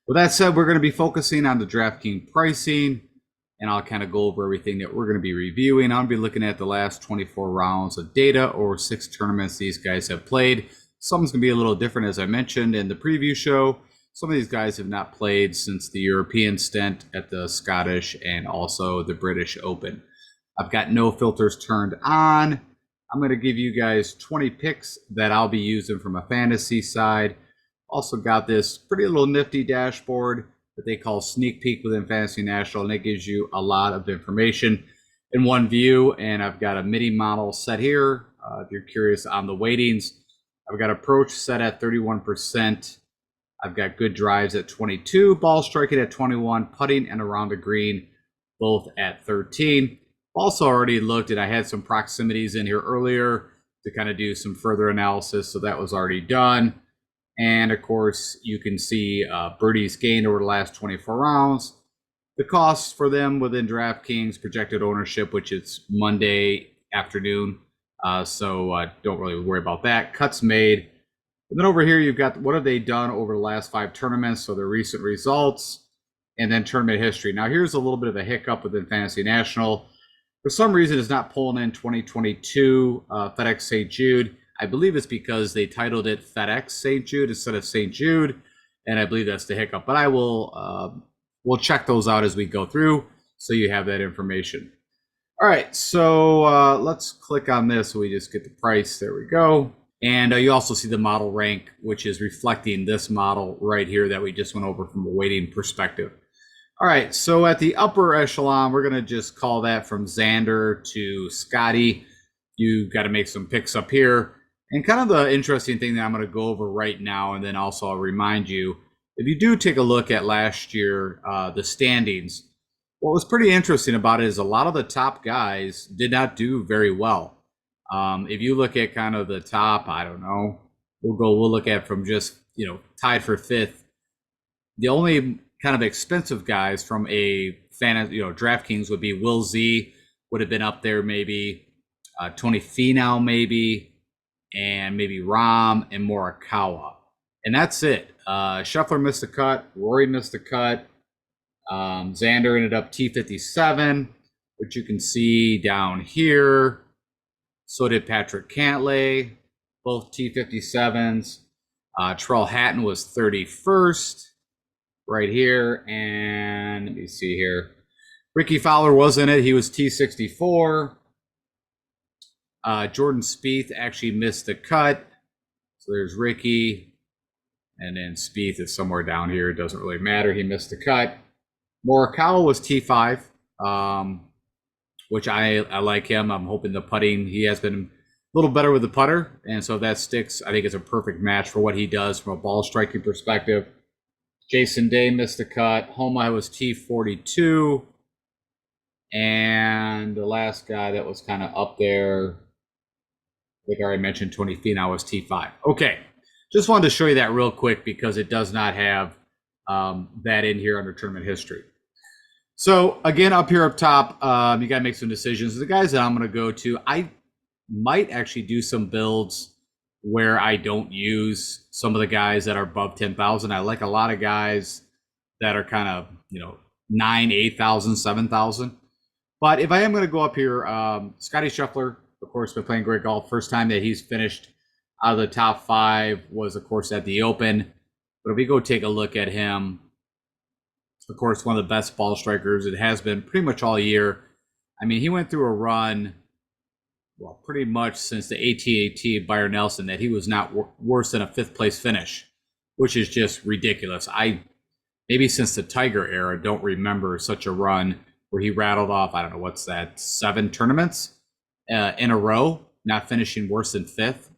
with that said, we're going to be focusing on the DraftKings pricing, and I'll kind of go over everything that we're going to be reviewing. I'll be looking at the last 24 rounds of data or 6 tournaments these guys have played. Something's going to be a little different, as I mentioned in the preview show. Some of these guys have not played since the European stint at the Scottish and also the British Open. I've got no filters turned on. I'm going to give you guys 20 picks that I'll be using from a fantasy side. Also got this pretty little nifty dashboard that they call Sneak Peek within Fantasy National, and it gives you a lot of information in one view. And I've got a MIDI model set here. If you're curious on the weightings, I've got approach set at 31%. I've got good drives at 22, ball striking at 21, putting and around the green both at 13. Also already looked, and I had some proximities in here earlier to kind of do some further analysis, so that was already done. And of course, you can see birdies gained over the last 24 rounds. The costs for them within DraftKings, projected ownership, which is Monday afternoon. So don't really worry about that. Cuts made. And then over here, you've got what have they done over the last 5 tournaments, so their recent results, and then tournament history. Now, here's a little bit of a hiccup within Fantasy National. For some reason, it's not pulling in 2022 FedEx St. Jude. I believe it's because they titled it FedEx St. Jude instead of St. Jude, and I believe that's the hiccup. But I will we'll check those out as we go through, so you have that information. All right, so let's click on this so we just get the price. There we go. And you also see the model rank, which is reflecting this model right here that we just went over from a weighting perspective. All right, so at the upper echelon, we're going to just call that from Xander to Scotty. You got to make some picks up here. And kind of the interesting thing that I'm going to go over right now, and then also I'll remind you, if you do take a look at last year, the standings, what was pretty interesting about it is a lot of the top guys did not do very well. If you look at kind of the top, I don't know, we'll look at from just, tied for fifth. The only kind of expensive guys from a DraftKings would be Will Z, would have been up there maybe, Tony Finau maybe, and maybe Rahm and Morikawa. And that's it. Scheffler missed the cut. Rory missed the cut. Xander ended up T57, which you can see down here. So did Patrick Cantlay, both T57s. Terrell Hatton was 31st right here. And let me see here. Ricky Fowler was in it. He was T64. Jordan Spieth actually missed the cut. So there's Ricky. And then Spieth is somewhere down here. It doesn't really matter. He missed the cut. Morikawa was T5, which I like him. I'm hoping the putting, he has been a little better with the putter. And so if that sticks, I think it's a perfect match for what he does from a ball striking perspective. Jason Day missed the cut. Homa was T42. And the last guy that was kind of up there, like I already mentioned, Tony Finau was T5. Okay. Just wanted to show you that real quick because it does not have that in here under tournament history. So again, up here up top, you got to make some decisions. The guys that I'm going to go to, I might actually do some builds where I don't use some of the guys that are above 10,000. I like a lot of guys that are kind of, 9, 8,000, 7,000. But if I am going to go up here, Scotty Scheffler, of course, been playing great golf. First time that he's finished out of the top 5 was, of course, at the Open. But if we go take a look at him, of course, one of the best ball strikers. It has been pretty much all year. I mean, he went through a run, well, pretty much since the AT&T Byron Nelson, that he was not worse than a 5th place finish, which is just ridiculous. Maybe since the Tiger era, don't remember such a run where he rattled off, I don't know, what's that, 7 tournaments in a row, not finishing worse than 5th.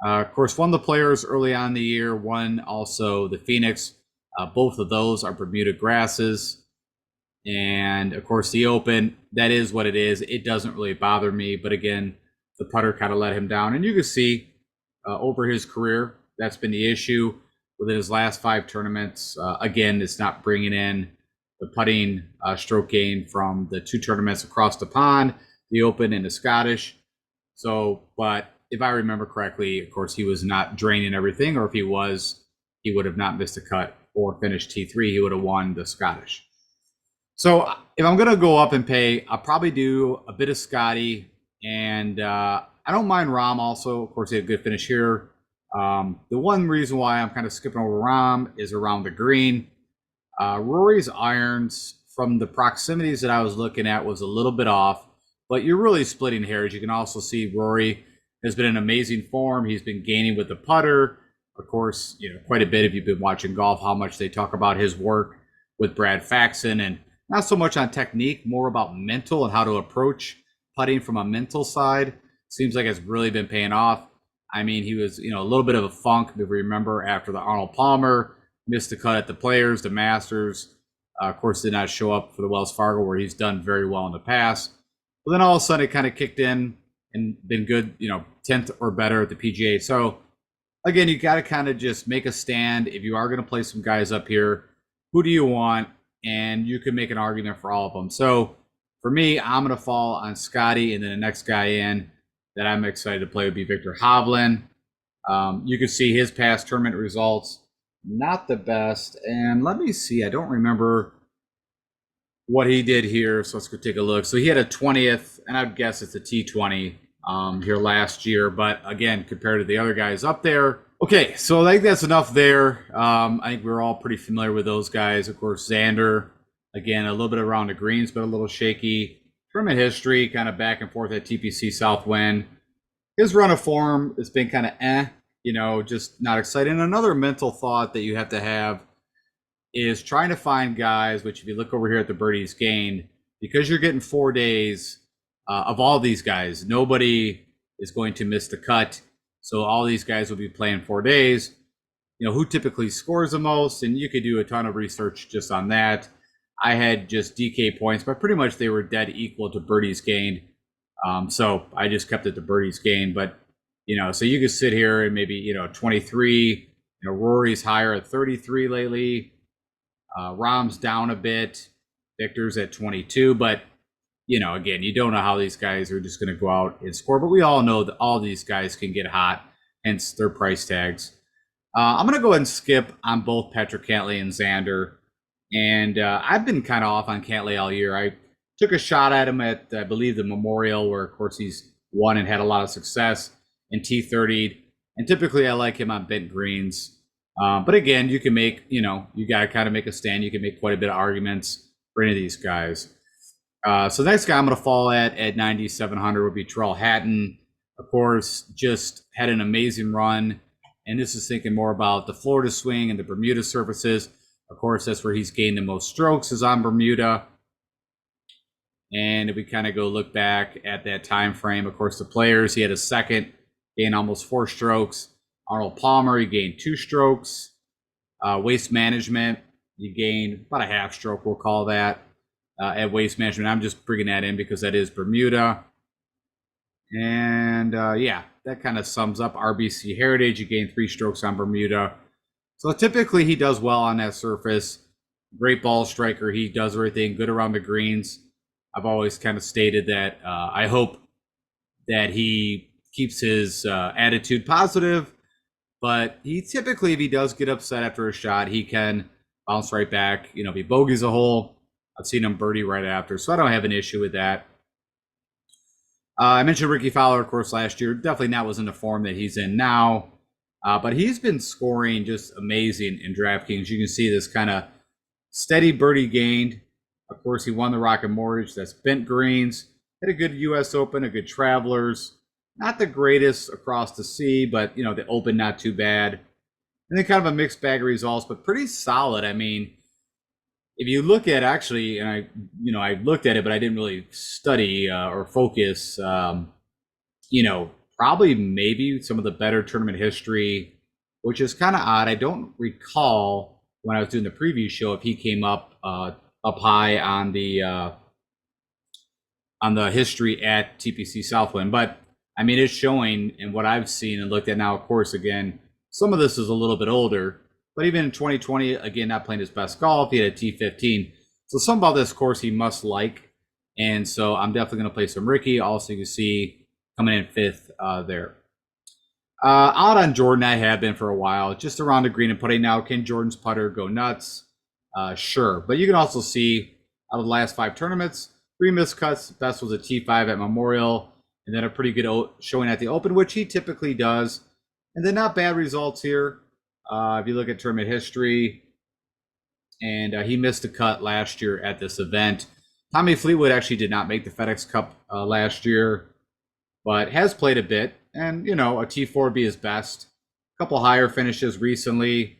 Of course, one of the players early on in the year, won also the Phoenix. Both of those are Bermuda grasses. And, of course, the Open, that is what it is. It doesn't really bother me. But, again, the putter kind of let him down. And you can see over his career, that's been the issue. Within his last 5 tournaments, again, it's not bringing in the putting stroke gain from the 2 tournaments across the pond, the Open and the Scottish. So, but if I remember correctly, of course, he was not draining everything, or if he was, he would have not missed a cut or finished T3. He would have won the Scottish. So if I'm going to go up and pay, I'll probably do a bit of Scotty, and I don't mind Rahm also. Of course, he had a good finish here. The one reason why I'm kind of skipping over Rahm is around the green. Rory's irons from the proximities that I was looking at was a little bit off, but you're really splitting hairs. You can also see Rory has been in amazing form. He's been gaining with the putter. Of course, quite a bit if you've been watching golf, how much they talk about his work with Brad Faxon, and not so much on technique, more about mental and how to approach putting from a mental side. Seems like it's really been paying off. I mean, he was, a little bit of a funk, if you remember, after the Arnold Palmer, missed the cut at the Players, the Masters. Of course, did not show up for the Wells Fargo, where he's done very well in the past. But then all of a sudden, it kind of kicked in and been good, 10th or better at the PGA. So, again, you got to kind of just make a stand. If you are going to play some guys up here, who do you want? And you can make an argument for all of them. So, for me, I'm going to fall on Scotty, and then the next guy in that I'm excited to play would be Victor Hovland. You can see his past tournament results, not the best. And let me see, I don't remember what he did here, so let's go take a look. So he had a 20th, and I'd guess it's a T20 here last year. But again, compared to the other guys up there. Okay, so I think that's enough there. I think we're all pretty familiar with those guys. Of course, Xander, again, a little bit around the greens, but a little shaky. Tournament history, kind of back and forth at TPC Southwind. His run of form has been kind of just not exciting. Another mental thought that you have to have is trying to find guys, which if you look over here at the birdies gained, because you're getting 4 days of all these guys, nobody is going to miss the cut. So all these guys will be playing 4 days. who typically scores the most, and you could do a ton of research just on that. I had just DK points, but pretty much they were dead equal to birdies gained. So I just kept it to birdies gained. But, so you could sit here and maybe, 23, Rory's higher at 33 lately. Rahm's down a bit. Victor's at 22. But, again, you don't know how these guys are just going to go out and score. But we all know that all these guys can get hot, hence their price tags. I'm going to go ahead and skip on both Patrick Cantlay and Xander. And I've been kind of off on Cantlay all year. I took a shot at him at, I believe, the Memorial, where, of course, he's won and had a lot of success in T30'd. And typically I like him on bent greens. But again, you can make, you got to kind of make a stand. You can make quite a bit of arguments for any of these guys. So the next guy I'm going to fall at 9,700 would be Terrell Hatton. Of course, just had an amazing run. And this is thinking more about the Florida swing and the Bermuda surfaces. Of course, that's where he's gained the most strokes, is on Bermuda. And if we kind of go look back at that time frame, of course, the Players, he had a second, gained almost 4 strokes. Arnold Palmer, he gained 2 strokes. Waste Management, he gained about a half stroke, we'll call that, at Waste Management. I'm just bringing that in because that is Bermuda. And yeah, that kind of sums up RBC Heritage. He gained 3 strokes on Bermuda. So typically he does well on that surface. Great ball striker. He does everything good around the greens. I've always kind of stated that I hope that he keeps his attitude positive. But he typically, if he does get upset after a shot, he can bounce right back. If he bogeys a hole, I've seen him birdie right after. So I don't have an issue with that. I mentioned Ricky Fowler, of course, last year. Definitely not was in the form that he's in now. But he's been scoring just amazing in DraftKings. You can see this kind of steady birdie gained. Of course, he won the Rocket Mortgage. That's bent greens. Had a good U.S. Open, a good Travelers. Not the greatest across the sea, but, the Open not too bad. And then kind of a mixed bag of results, but pretty solid. I mean, if you look at actually, and I looked at it, but I didn't really study or focus, probably maybe some of the better tournament history, which is kind of odd. I don't recall when I was doing the preview show if he came up high on the history at TPC Southwind. But I mean, it's showing in what I've seen and looked at now. Of course, again, some of this is a little bit older, but even in 2020, again, not playing his best golf, he had a T15. So some about this course he must like, and so I'm definitely going to play some Ricky. Also, you can see coming in 5th there. Out on Jordan, I have been for a while, just around the green and putting now. Can Jordan's putter go nuts? Sure. But you can also see out of the last 5 tournaments, 3 missed cuts. Best was a T5 at Memorial, and then a pretty good showing at the Open, which he typically does. And then not bad results here. If you look at tournament history, and he missed a cut last year at this event. Tommy Fleetwood actually did not make the FedEx Cup last year, but has played a bit. And, a T4 would be his best. A couple higher finishes recently.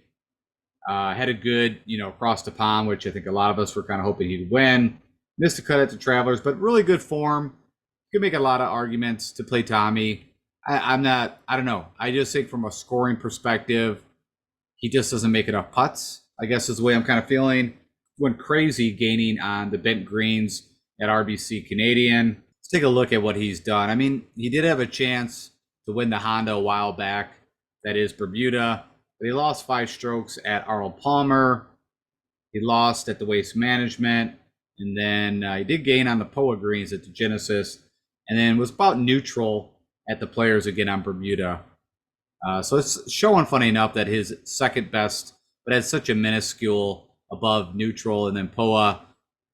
Had a good, across the pond, which I think a lot of us were kind of hoping he'd win. Missed a cut at the Travelers, but really good form. Could make a lot of arguments to play Tommy. I don't know. I just think from a scoring perspective, he just doesn't make enough putts, I guess is the way I'm kind of feeling. Went crazy gaining on the bent greens at RBC Canadian. Let's take a look at what he's done. I mean, he did have a chance to win the Honda a while back. That is Bermuda. But he lost 5 strokes at Arnold Palmer. He lost at the Waste Management. And then he did gain on the POA greens at the Genesis. And then was about neutral at the Players again on Bermuda. So it's showing, funny enough, that his second best, but had such a minuscule above neutral. And then POA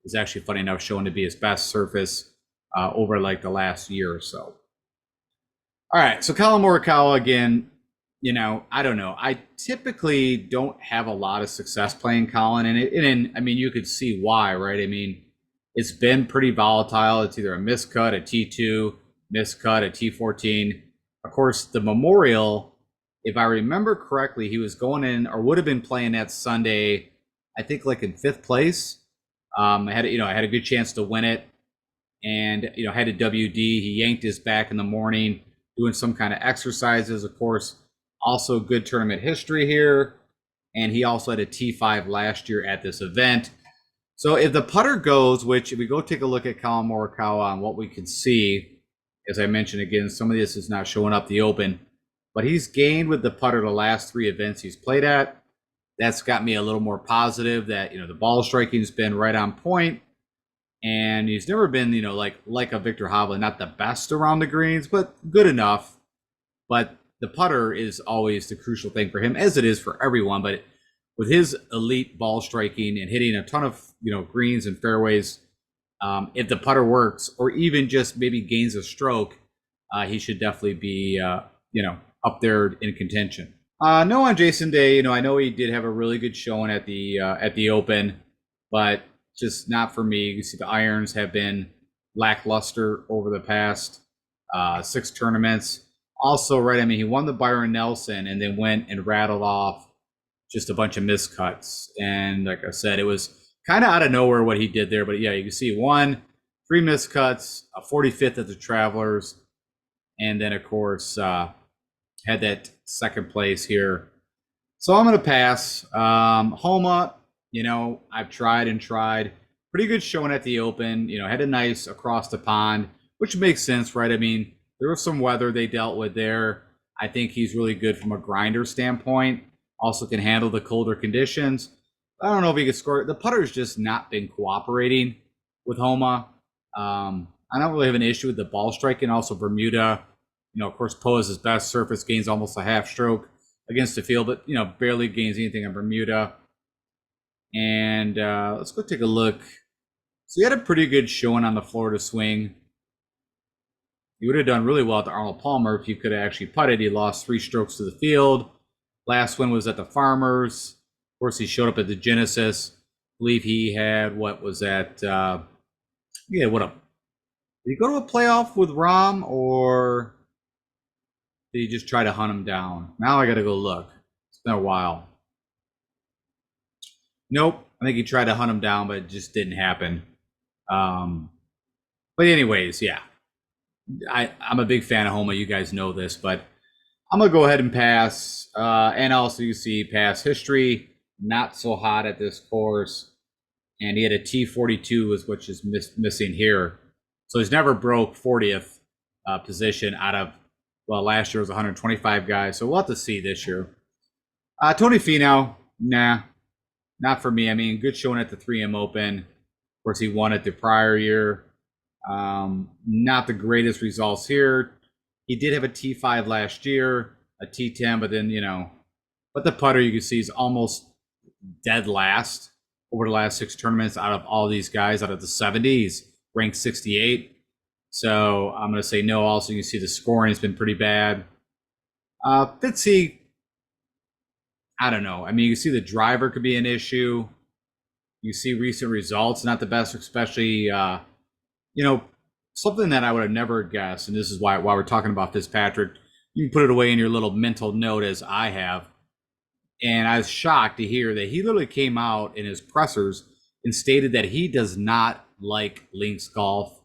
is actually, funny enough, showing to be his best surface over like the last year or so. All right, so Colin Morikawa again, I don't know. I typically don't have a lot of success playing Colin, and I mean, you could see why, right? I mean, it's been pretty volatile. It's either a miscut, a T2, miscut, a T14. Of course, the Memorial, if I remember correctly, he was going in or would have been playing that Sunday, I think like in 5th place. I had a good chance to win it, and had a WD. He yanked his back in the morning, doing some kind of exercises. Of course, also good tournament history here. and he also had a T5 last year at this event. So if the putter goes, which if we go take a look at Colin Morikawa on what we can see, as I mentioned again, some of this is not showing up the Open, but he's gained with the putter the last 3 events he's played at. That's got me a little more positive that, the ball striking's been right on point, and he's never been, like a Victor Hovland, not the best around the greens, but good enough. But the putter is always the crucial thing for him, as it is for everyone. But with his elite ball striking and hitting a ton of, greens and fairways, if the putter works, or even just maybe gains a stroke, he should definitely be, up there in contention. No, on Jason Day, I know he did have a really good showing at the Open, but just not for me. You see, the irons have been lackluster over the past 6 tournaments. Also, right, I mean, he won the Byron Nelson and then went and rattled off just a bunch of miscuts. And like I said, it was kind of out of nowhere what he did there. But yeah, you can see 3 miscuts, a 45th at the Travelers, and then, of course, had that second place here. So I'm going to pass. Homa, I've tried and tried. Pretty good showing at the Open. Had a nice across the pond, which makes sense, right? I mean, there was some weather they dealt with there. I think he's really good from a grinder standpoint. Also can handle the colder conditions. I don't know if he could score. The putter's just not been cooperating with Homa. I don't really have an issue with the ball striking. Also, Bermuda, of course, Poa is his best surface, gains almost a half stroke against the field, but, barely gains anything on Bermuda. And let's go take a look. So he had a pretty good showing on the Florida swing. He would have done really well at the Arnold Palmer if he could have actually putted. He lost 3 strokes to the field. Last win was at the Farmers. Of course, he showed up at the Genesis. I believe he had, what was that? Did he go to a playoff with Rahm, or did he just try to hunt him down? Now I got to go look. It's been a while. Nope. I think he tried to hunt him down, but it just didn't happen. But anyways, yeah. I'm a big fan of Homa. You guys know this, but I'm going to go ahead and pass. And also, you see past history, not so hot at this course. And he had a T42, which is missing here. So he's never broke 40th position out of, last year was 125 guys. So we'll have to see this year. Tony Finau, nah, not for me. I mean, good showing at the 3M Open. Of course, he won it the prior year. Not the greatest results here. He did have a T5 last year, a T10, but then, but the putter you can see is almost dead last over the last 6 tournaments out of all these guys. Out of the 70s, ranked 68. So I'm going to say no. Also, you can see the scoring has been pretty bad. Fitzy, I don't know. I mean, you can see the driver could be an issue. You see recent results, not the best, especially, something that I would have never guessed, and this is why we're talking about Fitzpatrick. You can put it away in your little mental note, as I have. And I was shocked to hear that he literally came out in his pressers and stated that he does not like links golf.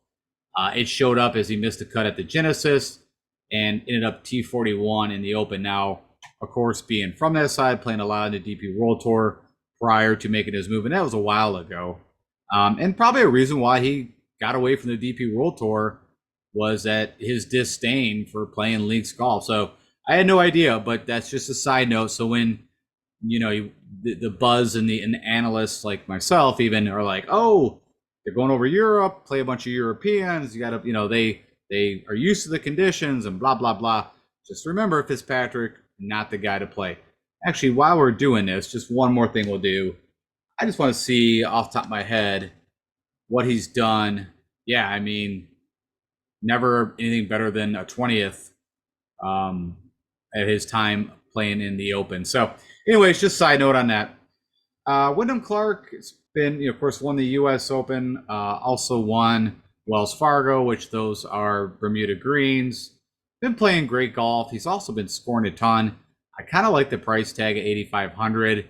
It showed up as he missed a cut at the Genesis and ended up T41 in the Open. Now, of course, being from that side, playing a lot in the DP World Tour prior to making his move, and that was a while ago. And probably a reason why he got away from the DP World Tour was that his disdain for playing links golf. So I had no idea, but that's just a side note. So when the buzz and the analysts like myself even are like, oh, they're going over Europe, play a bunch of Europeans. You got to, they are used to the conditions and blah, blah, blah. Just remember, Fitzpatrick, not the guy to play. Actually, while we're doing this, just one more thing we'll do. I just want to see off the top of my head what he's done. Yeah, I mean, never anything better than a 20th at his time playing in the Open. So anyways, just side note on that. Wyndham Clark has been, of course, won the U.S. Open, also won Wells Fargo, which those are Bermuda greens. Been playing great golf. He's also been scoring a ton. I kind of like the price tag at 8,500.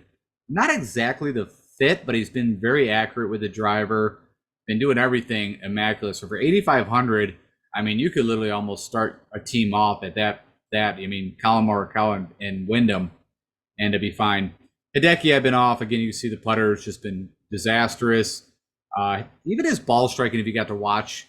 Not exactly the fit, but he's been very accurate with the driver. Been doing everything immaculate. So for 8,500, I mean, you could literally almost start a team off at that. I mean, Colin Morikawa and Wyndham, and to be fine. Hideki, I've been off. Again, you see the putter has just been disastrous. Even his ball striking, if you got to watch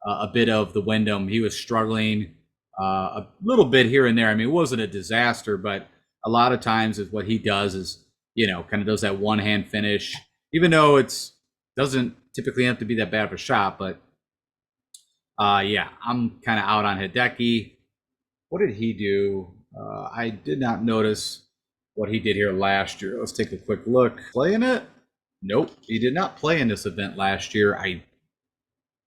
a bit of the Wyndham, he was struggling a little bit here and there. I mean, it wasn't a disaster, but a lot of times is what he does is, kind of does that one-hand finish, even though it's doesn't typically have to be that bad of a shot. But yeah, I'm kind of out on Hideki. What did he do? I did not notice what he did here last year. Let's take a quick look. Play in it? Nope, he did not play in this event last year. I'm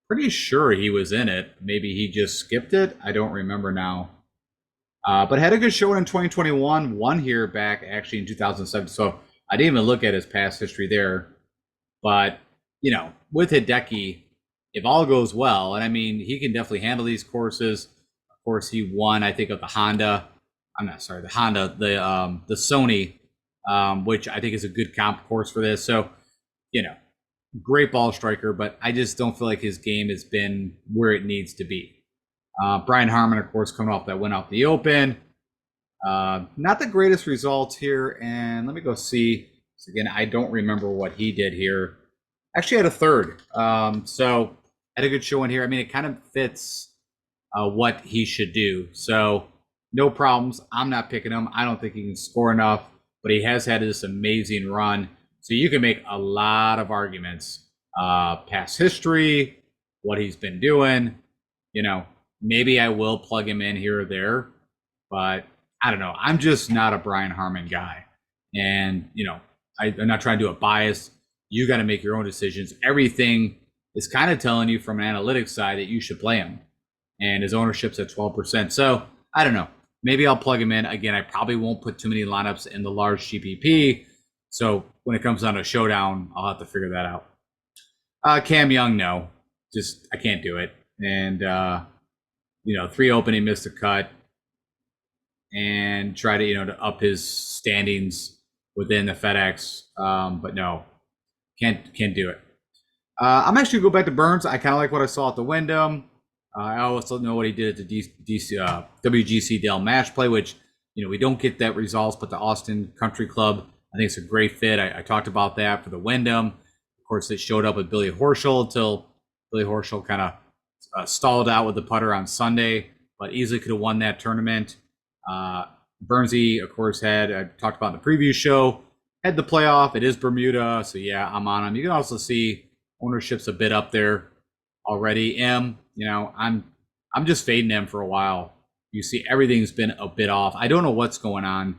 pretty sure he was in it. Maybe he just skipped it. I don't remember now. But had a good showing in 2021. Won here back actually in 2007. So I didn't even look at his past history there. But, with Hideki, if all goes well, and I mean, he can definitely handle these courses. Of course, he won, I think, of the Honda. I'm not sorry, the Honda, the Sony, which I think is a good comp course for this. So, great ball striker, but I just don't feel like his game has been where it needs to be. Brian Harman, of course, coming off that win off the Open. Not the greatest results here. And let me go see. So again, I don't remember what he did here. Actually had a third. So had a good showing here. I mean, it kind of fits what he should do. So no problems. I'm not picking him. I don't think he can score enough, but he has had this amazing run. So you can make a lot of arguments. Past history, what he's been doing. Maybe I will plug him in here or there, but I don't know. I'm just not a Brian Harman guy. And, I'm not trying to do a bias. You got to make your own decisions. Everything is kind of telling you from an analytics side that you should play him. And his ownership's at 12%. So I don't know. Maybe I'll plug him in. Again, I probably won't put too many lineups in the large GPP. So when it comes down to showdown, I'll have to figure that out. Cam Young, no. Just, I can't do it. And, 3 Open, he missed a cut. And try to, to up his standings within the FedEx. But no, can't do it. I'm actually going to go back to Burns. I kind of like what I saw at the Wyndham. I also know what he did at the WGC Dell match play, which, we don't get that results, but the Austin Country Club, I think it's a great fit. I talked about that for the Wyndham. Of course, it showed up with Billy Horschel until Billy Horschel kind of stalled out with the putter on Sunday, but easily could have won that tournament. Burnsy, of course, I talked about in the preview show, had the playoff. It is Bermuda, so yeah, I'm on him. You can also see ownership's a bit up there already. I'm just fading him for a while. You see everything's been a bit off. I don't know what's going on.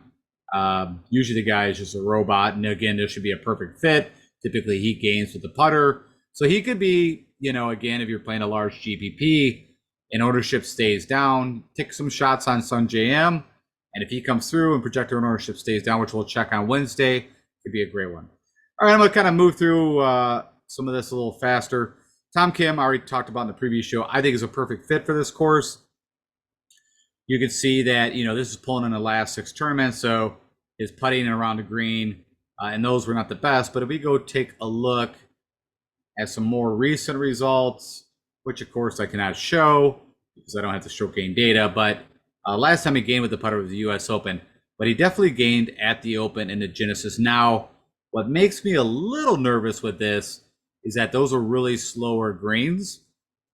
Usually the guy is just a robot, and again, there should be a perfect fit. Typically he gains with the putter. So he could be, again, if you're playing a large GPP and ownership stays down, take some shots on Sun JM. And if he comes through and projector ownership stays down, which we'll check on Wednesday, could be a great one. All right, I'm going to kind of move through some of this a little faster. Tom Kim, I already talked about in the previous show, I think is a perfect fit for this course. You can see that, this is pulling in the last 6 tournaments, so his putting around the green, and those were not the best. But if we go take a look at some more recent results, which of course I cannot show because I don't have to show game data, but last time he gained with the putter was the US Open, but he definitely gained at the Open in the Genesis. Now, what makes me a little nervous with this is that those are really slower greens.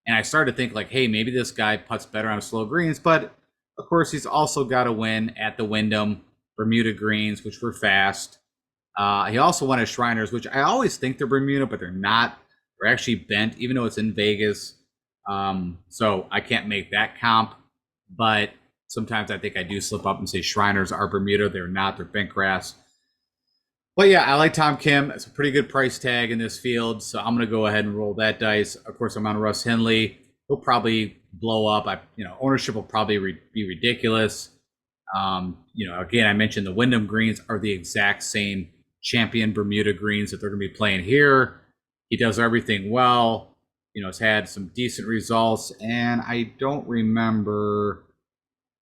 And I started to think like, hey, maybe this guy putts better on slow greens, but of course he's also got a win at the Wyndham, Bermuda greens, which were fast. He also won at Shriners, which I always think they're Bermuda, but they're not. They're actually bent, even though it's in Vegas. So I can't make that comp, but sometimes I think I do slip up and say Shriners are Bermuda. They're not. They're bent grass. But yeah, I like Tom Kim. It's a pretty good price tag in this field, so I'm going to go ahead and roll that dice. Of course, I'm on Russ Henley. He'll probably blow up. Ownership will probably be ridiculous. Again, I mentioned the Wyndham greens are the exact same champion Bermuda greens that they're going to be playing here. He does everything well. Has had some decent results, and I don't remember.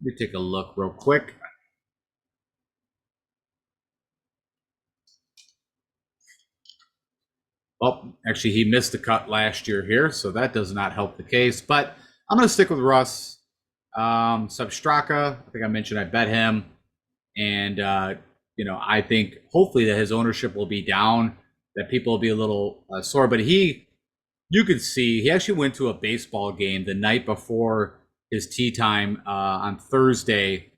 Let me take a look real quick. Well, actually, he missed the cut last year here, so that does not help the case. But I'm going to stick with Russ. Substraka, I think I mentioned I bet him. And I think hopefully that his ownership will be down, that people will be a little sore. But you could see he actually went to a baseball game the night before his tee time on Thursday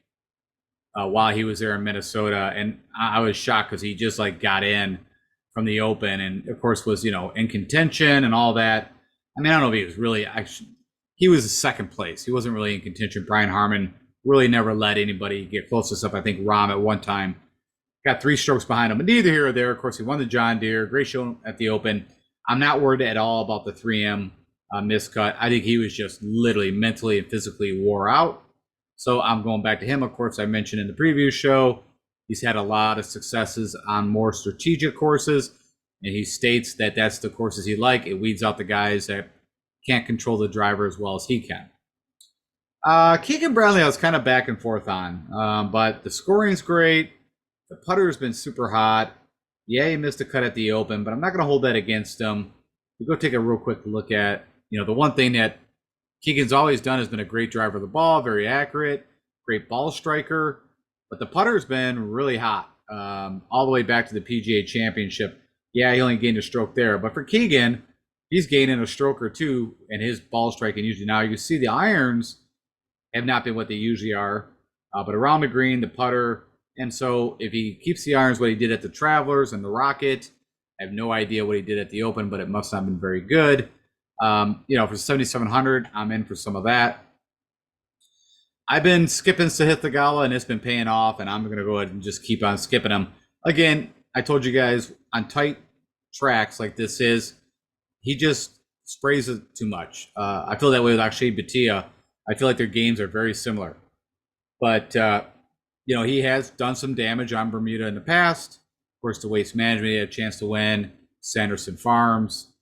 while he was there in Minnesota, and I was shocked because he just like got in from the Open, and of course was in contention and all that. I mean, I don't know if he was really actually. He was second place. He wasn't really in contention. Brian Harmon really never let anybody get close to stuff. I think Rahm at one time got 3 strokes behind him, but neither here or there. Of course, he won the John Deere. Great show at the Open. I'm not worried at all about the 3M miscut. I think he was just literally mentally and physically wore out. So I'm going back to him. Of course, I mentioned in the previous show, he's had a lot of successes on more strategic courses, and he states that that's the courses he like. It weeds out the guys that can't control the driver as well as he can. Keegan Bradley, I was kind of back and forth on, but the scoring's great. The putter's been super hot. Yeah, he missed a cut at the Open, but I'm not going to hold that against him. We go take a real quick look at, the one thing that Keegan's always done has been a great driver of the ball, very accurate, great ball striker, but the putter's been really hot all the way back to the PGA Championship. Yeah, he only gained a stroke there, but for Keegan, he's gaining a stroke or two in his ball striking usually. Now you can see the irons have not been what they usually are, but around the green, the putter. And so if he keeps the irons what he did at the Travelers and the Rocket, I have no idea what he did at the Open, but it must not have been very good. For 7,700, I'm in for some of that. I've been skipping Sahith Theegala, and it's been paying off, and I'm going to go ahead and just keep on skipping him. Again, I told you guys, on tight tracks like this is, he just sprays it too much. I feel that way with Akshay Bhatia. I feel like their games are very similar. But, he has done some damage on Bermuda in the past. Of course, the Waste Management, he had a chance to win. Sanderson Farms,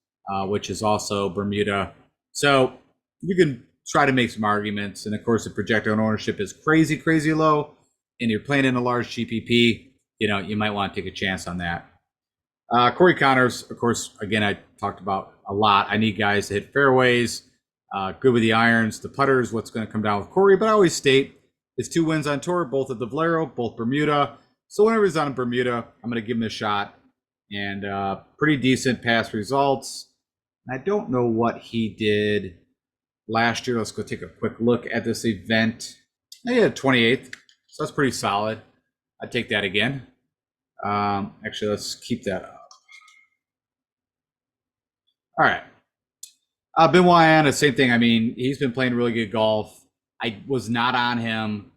which is also Bermuda. So you can try to make some arguments. And, of course, the projected ownership is crazy, crazy low. And you're playing in a large GPP, you might want to take a chance on that. Corey Connors, of course, again, I talked about a lot. I need guys to hit fairways, good with the irons. The putter is what's going to come down with Corey, but I always state his 2 wins on tour, both at the Valero, both Bermuda. So whenever he's on Bermuda, I'm going to give him a shot. And pretty decent past results. I don't know what he did last year. Let's go take a quick look at this event. He had 28th, so that's pretty solid. I'd take that again. Actually, let's keep that up. All right. Ben Wyan, the same thing. I mean, he's been playing really good golf. I was not on him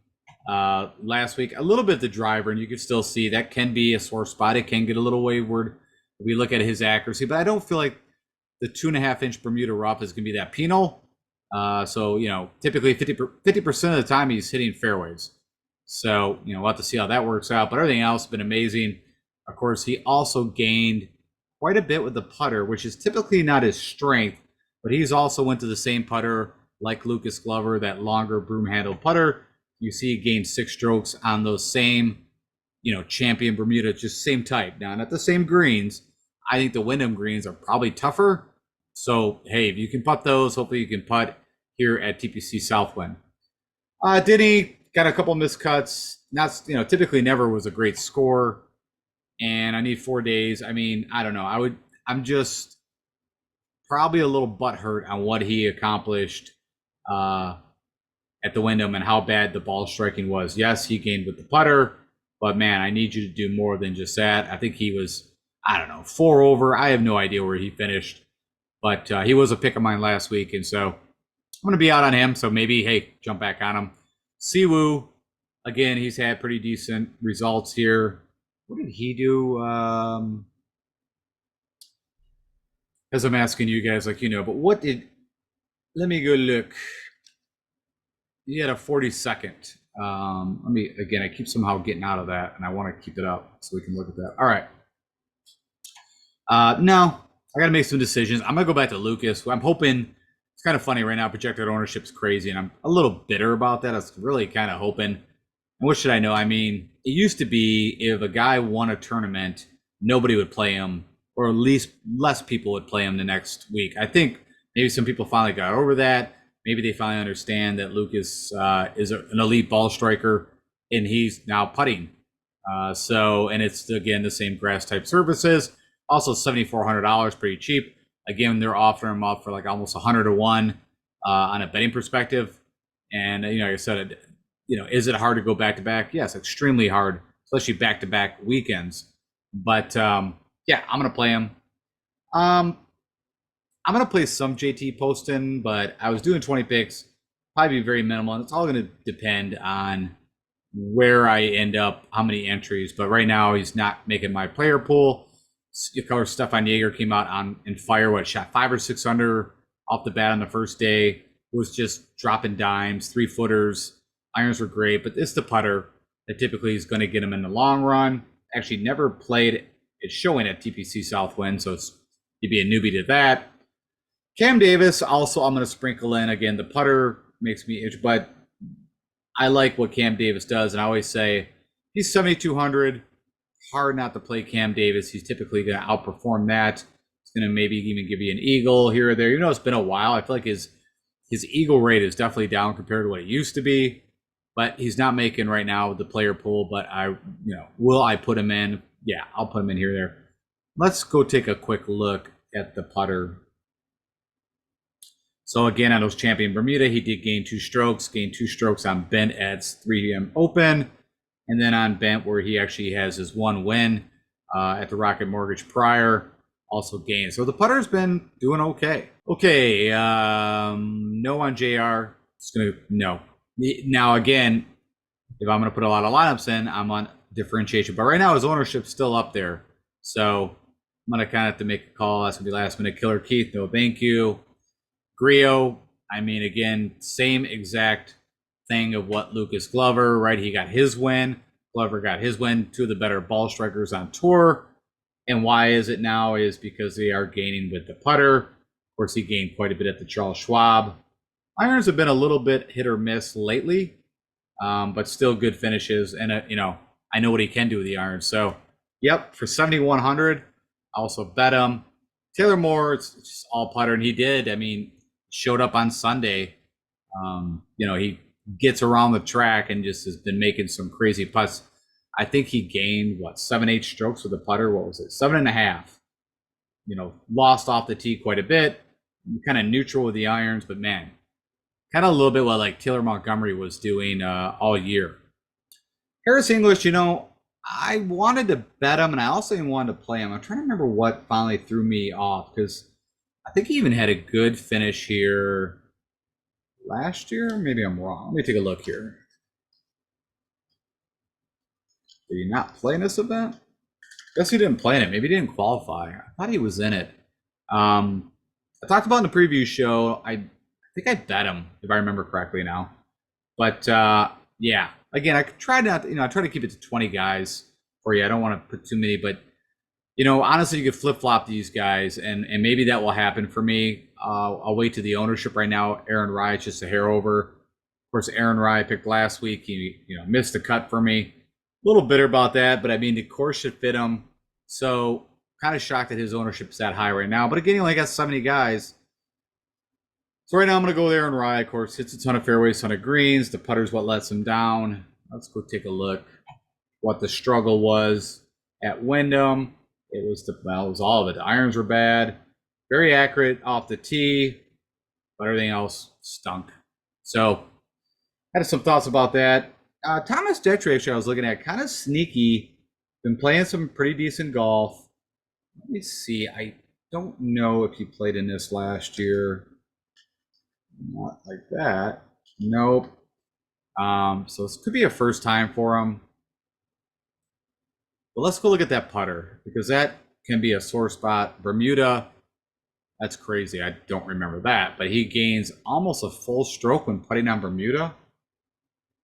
last week. A little bit the driver, and you can still see that can be a sore spot. It can get a little wayward if we look at his accuracy, but I don't feel like the 2.5-inch Bermuda rough is going to be that penal. So, typically 50% of the time he's hitting fairways. So, we'll have to see how that works out. But everything else has been amazing. Of course, he also gained quite a bit with the putter, which is typically not his strength, but he's also went to the same putter like Lucas Glover, that longer broom-handled putter. You see he gained 6 strokes on those same, champion Bermuda, just same type. Now, not the same greens. I think the Wyndham greens are probably tougher. So, hey, if you can putt those, hopefully you can putt here at TPC Southwind. Denny got a couple miscuts. Not, typically never was a great score. And I need 4 days. I mean, I don't know. I'm just probably a little butthurt on what he accomplished at the Wyndham and how bad the ball striking was. Yes, he gained with the putter, but man, I need you to do more than just that. I think he was, 4 over. I have no idea where he finished, but he was a pick of mine last week, and so I'm going to be out on him. So maybe, hey, jump back on him. Siwoo, again, he's had pretty decent results here. What did he do? As I'm asking you guys, but let me go look. He had a 42nd. I keep somehow getting out of that, and I want to keep it up so we can look at that. All right. No, I got to make some decisions. I'm going to go back to Lucas. I'm hoping, it's kind of funny right now, projected ownership is crazy, and I'm a little bitter about that. I was really kind of hoping. And what should I know? I mean, it used to be if a guy won a tournament, nobody would play him, or at least less people would play him the next week. I think maybe some people finally got over that. Maybe they finally understand that Lucas is an elite ball striker, and he's now putting And it's again the same grass type surfaces. Also $7,400, pretty cheap. Again, they're offering them up for like almost 100 to 1 on a betting perspective. And like I said, is it hard to go back to back? Yes, extremely hard, especially back to back weekends. But yeah, I'm gonna play him. I'm gonna play some JT Poston, but I was doing 20 picks, probably be very minimal, and it's all gonna depend on where I end up, how many entries. But right now, he's not making my player pool. Of course, Stefan Jaeger came out in fire. Shot 5 or 6 under off the bat on the first day. Was just dropping dimes, 3-footers. Irons were great, but it's the putter that typically is going to get him in the long run. Actually, never played it showing at TPC Southwind, so you'd be a newbie to that. Cam Davis, also, I'm going to sprinkle in. Again, the putter makes me itch, but I like what Cam Davis does, and I always say he's 7,200. Hard not to play Cam Davis. He's typically going to outperform that. He's going to maybe even give you an eagle here or there. It's been a while. I feel like his eagle rate is definitely down compared to what it used to be, but he's not making right now with the player pool. But will I put him in? Yeah, I'll put him in here or there. Let's go take a quick look at the putter. So again, on those Champion Bermuda, he did gain 2 strokes, on bent at 3M Open, and then on bent where he actually has his 1 win at the Rocket Mortgage prior, also gained. So the putter's been doing okay. Okay, no on JR. Just gonna no. Now again, if I'm gonna put a lot of lineups in, I'm on differentiation. But right now his ownership's still up there, so I'm gonna kind of have to make a call. That's gonna be last minute. Killer Keith, no thank you. Grillo, I mean, again, same exact thing of what Lucas Glover, right? He got his win. Glover got his win. 2 of the better ball strikers on tour. And why is it now? Is because they are gaining with the putter. Of course, he gained quite a bit at the Charles Schwab. Irons have been a little bit hit or miss lately, but still good finishes. And, I know what he can do with the irons. So, yep, for 7,100, I also bet him. Taylor Moore, it's just all putter. And he did. I mean, showed up on Sunday. He gets around the track and just has been making some crazy putts. I think he gained 7-8 strokes with the putter. What was it? 7.5. Lost off the tee quite a bit. Kind of neutral with the irons, but man, kind of a little bit what like Taylor Montgomery was doing all year. Harris English, I wanted to bet him, and I also wanted to play him. I'm trying to remember what finally threw me off, because I think he even had a good finish here last year. Maybe I'm wrong. Let me take a look here. Did he not play in this event? Guess he didn't play in it. Maybe he didn't qualify. I thought he was in it. I talked about in the preview show. I think I bet him, if I remember correctly now. But yeah, again, I try not. I try to keep it to 20 guys for you. I don't want to put too many, but honestly, you could flip flop these guys, and maybe that will happen for me. I'll wait to the ownership right now. Aaron Rye, just a hair over. Of course, Aaron Rye picked last week. He missed the cut for me. A little bitter about that, but I mean, the course should fit him. So kind of shocked that his ownership's that high right now. But again, he only got 70 guys. So right now I'm going to go with Aaron Rye. Of course, hits a ton of fairways, ton of greens. The putter's what lets him down. Let's go take a look what the struggle was at Wyndham. It was it was all of it. The irons were bad, very accurate off the tee, but everything else stunk. So I had some thoughts about that. Thomas Detry, actually, I was looking at, kind of sneaky. Been playing some pretty decent golf. Let me see. I don't know if he played in this last year. Not like that. Nope. So this could be a first time for him. But let's go look at that putter, because that can be a sore spot. Bermuda, that's crazy. I don't remember that. But he gains almost a full stroke when putting on Bermuda.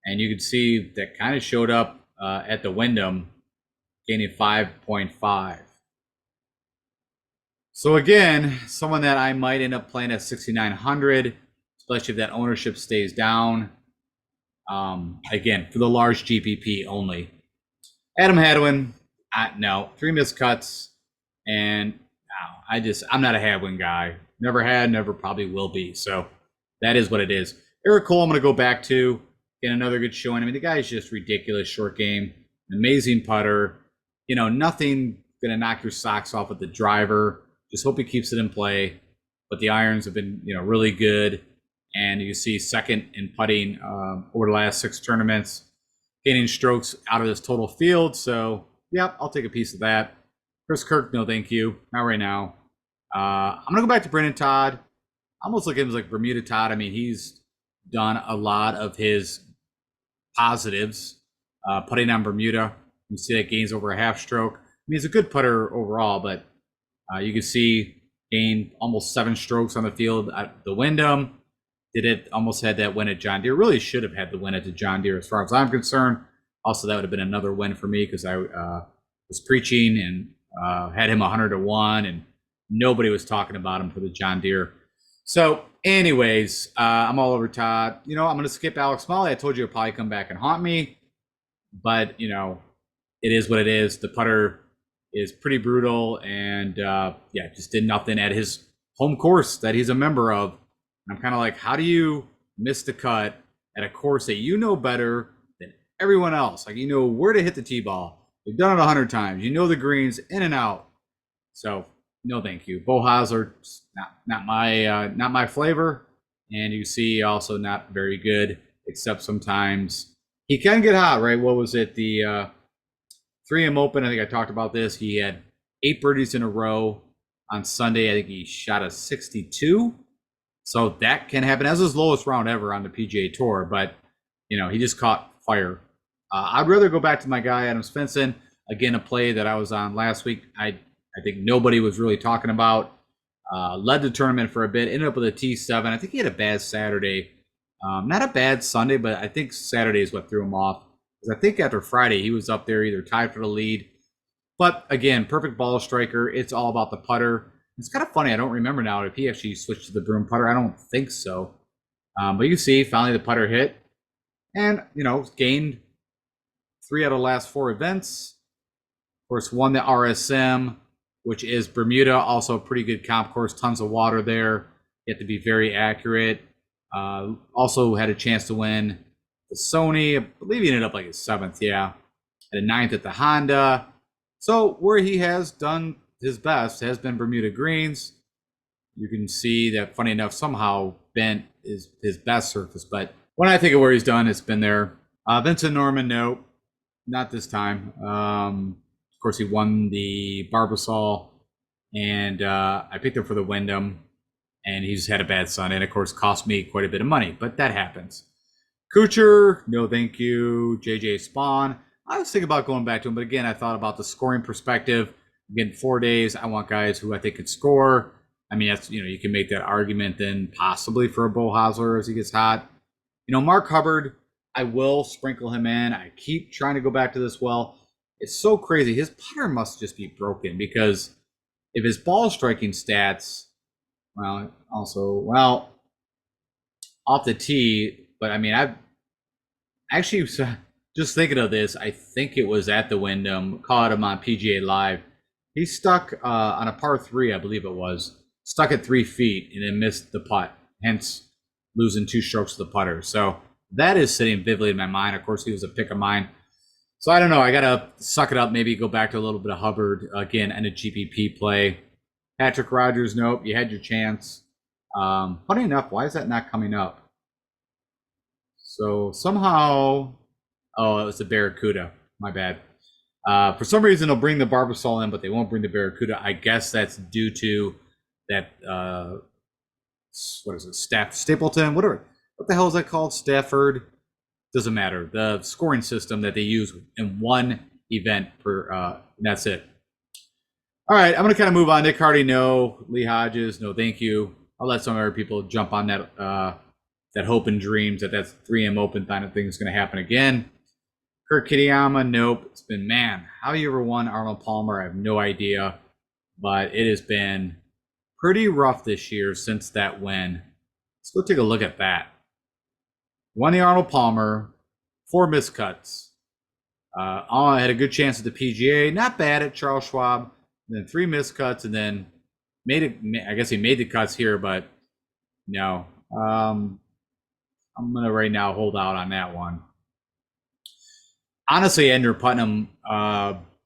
And you can see that kind of showed up at the Wyndham, gaining 5.5. So again, someone that I might end up playing at 6,900, especially if that ownership stays down. Again, for the large GPP only. Adam Hadwin, no, 3 missed cuts, and I'm not a Hadwin guy. Never had, never probably will be. So that is what it is. Eric Cole, I'm going to go back to. Get another good showing. I mean, the guy's just ridiculous short game. Amazing putter. You know, nothing going to knock your socks off with the driver. Just hope he keeps it in play. But the irons have been, you know, really good. And you see second in putting over the last 6 tournaments, gaining strokes out of this total field. So, yep, I'll take a piece of that. Chris Kirk, no thank you. Not right now. I'm going to go back to Brendan Todd. I almost look at him as like Bermuda Todd. I mean, he's done a lot of his positives putting on Bermuda. You see that gains over a half stroke. I mean, he's a good putter overall, but you can see gained almost 7 strokes on the field at the Wyndham. Did it almost had that win at John Deere. Really should have had the win at the John Deere as far as I'm concerned. Also, that would have been another win for me because I was preaching and had him 100-1, and nobody was talking about him for the John Deere. So, anyways, I'm all over Todd. You know, I'm going to skip Alex Smalley. I told you he'll probably come back and haunt me, but you know, it is what it is. The putter is pretty brutal, and yeah, just did nothing at his home course that he's a member of. And I'm kind of like, how do you miss the cut at a course that you know better than everyone else? Like, you know where to hit the tee ball. You've done it 100 times. You know the greens in and out. So no, thank you. Bo Hosler, not my flavor, and you see also not very good. Except sometimes he can get hot, right? What was it? The 3M Open. I think I talked about this. He had 8 birdies in a row on Sunday. I think he shot a 62. So that can happen. That's his lowest round ever on the PGA Tour, but you know, he just caught fire. I'd rather go back to my guy Adam Svensson. Again, a play that I was on last week. I think nobody was really talking about. Led the tournament for a bit. Ended up with a T7. I think he had a bad Saturday. Not a bad Sunday, but I think Saturday is what threw him off. Because I think after Friday he was up there either tied for the lead. But again, perfect ball striker. It's all about the putter. It's kind of funny. I don't remember now if he actually switched to the broom putter. I don't think so. But you see, finally the putter hit. And, you know, gained 3 out of the last 4 events. Of course, won the RSM, which is Bermuda. Also a pretty good comp course. Tons of water there. You have to be very accurate. Also had a chance to win the Sony. I believe he ended up like his 7th, yeah. At a 9th at the Honda. So where he has done his best has been Bermuda greens. You can see that, funny enough, somehow bent is his best surface. But when I think of where he's done, it's been there. Vincent Norman, no, not this time. Of course, he won the Barbasol, and I picked him for the Wyndham, and he's had a bad Sunday, and of course, cost me quite a bit of money, but that happens. Kuchar, no thank you. JJ Spawn, I was thinking about going back to him, but again, I thought about the scoring perspective. Again, 4 days, I want guys who I think could score. I mean, that's, you know, you can make that argument then possibly for a Bo Hosler as he gets hot. You know, Mark Hubbard, I will sprinkle him in. I keep trying to go back to this well. It's so crazy. His putter must just be broken because if his ball striking stats, well, off the tee, but I mean, I've actually just thinking of this. I think it was at the Wyndham, caught him on PGA Live. He stuck on a par 3, I believe it was, stuck at 3 feet and then missed the putt, hence losing 2 strokes to the putter. So that is sitting vividly in my mind. Of course, he was a pick of mine. So I don't know. I got to suck it up, maybe go back to a little bit of Hubbard again and a GPP play. Patrick Rogers, nope, you had your chance. Funny enough, why is that not coming up? So somehow, oh, it was the Barracuda. My bad. For some reason, they'll bring the Barbasol in, but they won't bring the Barracuda. I guess that's due to that, what is it, Stapleton? What the hell is that called? Stafford? Doesn't matter. The scoring system that they use in one event per, that's it. All right, I'm going to kind of move on. Nick Hardy, no. Lee Hodges, no, thank you. I'll let some other people jump on that that hope and dreams that that's 3M Open kind of thing is going to happen again. Kurt Kitayama, nope. It's been, man, how you ever won Arnold Palmer, I have no idea. But it has been pretty rough this year since that win. Let's go take a look at that. Won the Arnold Palmer, 4 miscuts. I had a good chance at the PGA, not bad at Charles Schwab. Then 3 miscuts, and then made it. I guess he made the cuts here, but no. I'm gonna right now hold out on that one. Honestly, Andrew Putnam,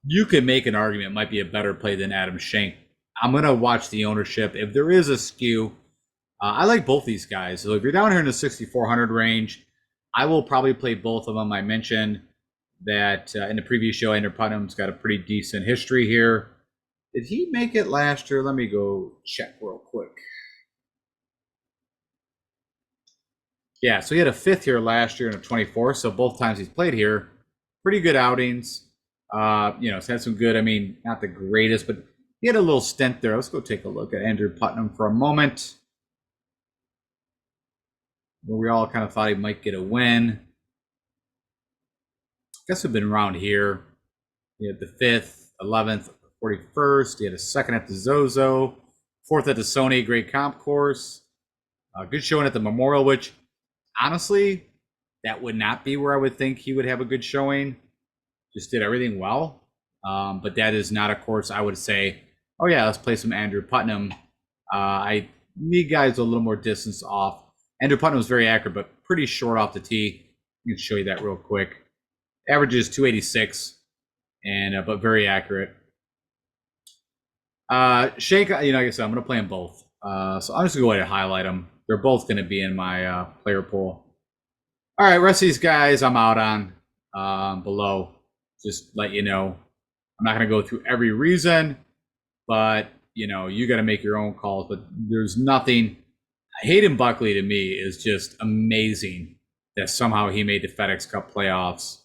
you could make an argument might be a better play than Adam Schenk. I'm going to watch the ownership. If there is a skew, I like both these guys. So if you're down here in the 6,400 range, I will probably play both of them. I mentioned that in the previous show, Andrew Putnam's got a pretty decent history here. Did he make it last year? Let me go check real quick. Yeah, so he had a fifth here last year and a 24th. So both times he's played here, pretty good outings. He's had some good, I mean, not the greatest, but he had a little stint there. Let's go take a look at Andrew Putnam for a moment, where we all kind of thought he might get a win. I guess we've been around here. He had the 5th, 11th, 41st. He had a second at the Zozo, 4th at the Sony Great Comp Course. Good showing at the Memorial, which honestly, that would not be where I would think he would have a good showing. Just did everything well. But that is not a course I would say, oh yeah, let's play some Andrew Putnam. I need guys a little more distance off. Andrew Putnam was very accurate, but pretty short off the tee. I can show you that real quick. Average is 286, and but very accurate. Shake, like I said, I'm going to play them both. So I'm just going to go ahead and highlight them. They're both going to be in my player pool. All right, rest of these guys I'm out on below. Just let you know. I'm not going to go through every reason, but you got to make your own calls. But there's nothing. Hayden Buckley to me is just amazing that somehow he made the FedEx Cup playoffs.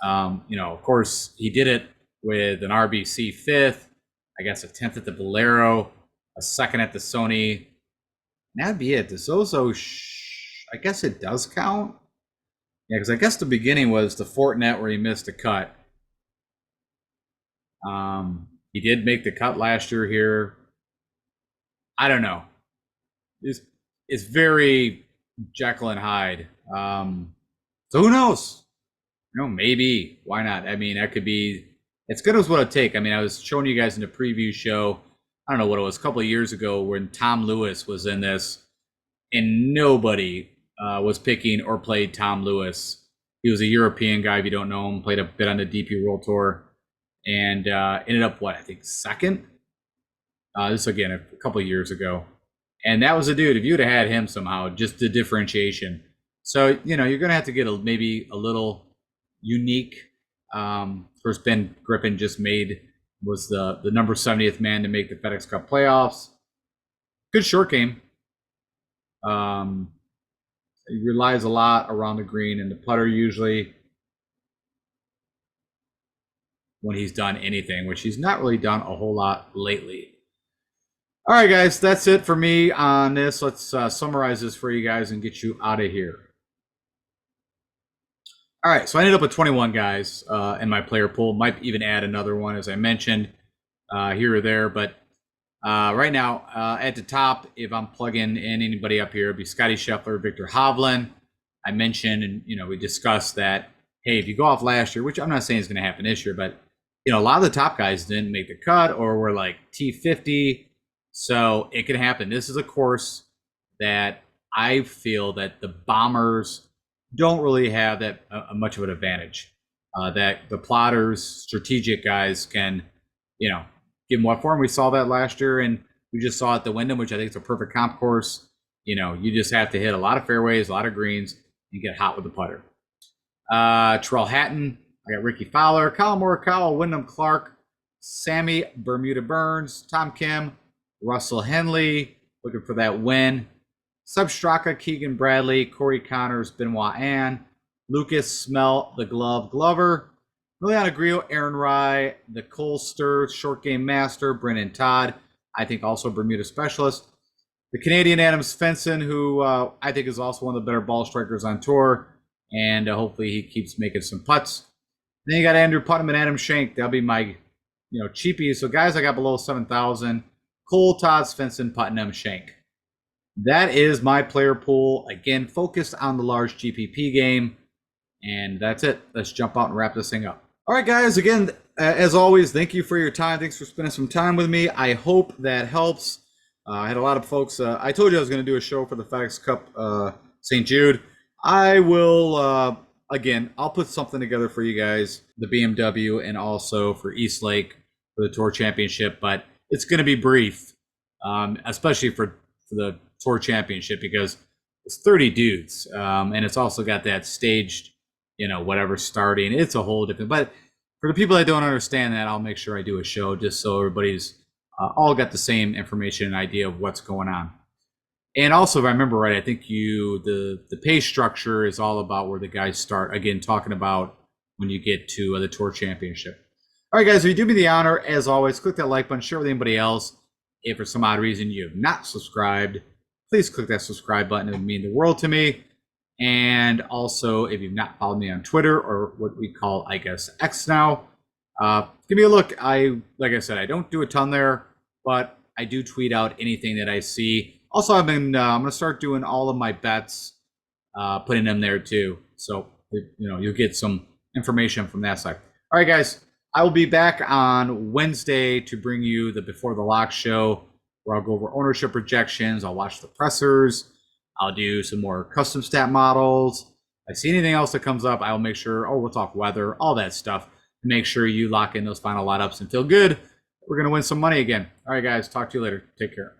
Of course, he did it with an RBC 5th, I guess a 10th at the Bolero, a 2nd at the Sony. And that'd be it. The Zozo, I guess it does count. Yeah, because I guess the beginning was the Fortinet where he missed a cut. He did make the cut last year here. I don't know. It's very Jekyll and Hyde. So who knows? Maybe. Why not? I mean, that could be as good as what it'd take. I mean, I was showing you guys in the preview show, I don't know what it was, a couple of years ago when Tom Lewis was in this, and nobody was picking or played Tom Lewis. He was a European guy, if you don't know him, played a bit on the DP World Tour, and ended up, I think second? This, again, a couple of years ago. And that was a dude, if you'd have had him somehow, just the differentiation. So, you're going to have to get maybe a little unique. First, Ben Griffin just was the number 70th man to make the FedEx Cup playoffs. Good short game. He relies a lot around the green and the putter usually when he's done anything, which he's not really done a whole lot lately. All right, guys, that's it for me on this. Let's summarize this for you guys and get you out of here. All right, so I ended up with 21 guys in my player pool. Might even add another one, as I mentioned, here or there. But right now, at the top, if I'm plugging in anybody up here, it'd be Scotty Scheffler, Victor Hovland. I mentioned, and we discussed that, hey, if you go off last year, which I'm not saying is going to happen this year, but a lot of the top guys didn't make the cut or were like T50. So it can happen. This is a course that I feel that the Bombers don't really have that much of an advantage. That the plotters, strategic guys can, give them what for them. We saw that last year, and we just saw it at the Wyndham, which I think is a perfect comp course. You just have to hit a lot of fairways, a lot of greens, and get hot with the putter. Terrell Hatton, I got Ricky Fowler, Colin Morikawa, Wyndham Clark, Sammy Bermuda Burns, Tom Kim, Russell Henley, looking for that win. Sub Straka, Keegan Bradley, Corey Connors, Benoit Ann, Lucas Smell, the Glove Glover, Liliana Grillo, Aaron Rye, the Colster, Short Game Master, Brennan Todd, I think also Bermuda Specialist. The Canadian Adam Svensson, who I think is also one of the better ball strikers on tour, and hopefully he keeps making some putts. Then you got Andrew Putnam and Adam Schenk. That'll be my, cheapies. So guys I got below 7,000. Cole, Todd, Svensson, Putnam, Schenk. That is my player pool. Again, focused on the large GPP game. And that's it. Let's jump out and wrap this thing up. All right, guys. Again, as always, thank you for your time. Thanks for spending some time with me. I hope that helps. I had a lot of folks. I told you I was going to do a show for the FedEx Cup St. Jude. I will again, I'll put something together for you guys, the BMW and also for East Lake for the Tour Championship, but it's going to be brief, especially for the Tour Championship because it's 30 dudes, and it's also got that staged, whatever starting. It's a whole different. But for the people that don't understand that, I'll make sure I do a show just so everybody's all got the same information and idea of what's going on. And also, if I remember right, I think the pay structure is all about where the guys start. Again, talking about when you get to the Tour Championship. All right, guys, if you do me the honor, as always, click that like button, share with anybody else. If for some odd reason you have not subscribed, please click that subscribe button. It would mean the world to me. And also, if you've not followed me on Twitter, or what we call, I guess, X now, give me a look. Like I said, I don't do a ton there, but I do tweet out anything that I see. Also, I'm going to start doing all of my bets, putting them there too. So, you'll get some information from that side. All right, guys, I will be back on Wednesday to bring you the Before the Lock show, where I'll go over ownership projections. I'll watch the pressers. I'll do some more custom stat models. If I see anything else that comes up, I'll make sure, we'll talk weather, all that stuff. Make sure you lock in those final lineups and feel good. We're going to win some money again. All right, guys, talk to you later. Take care.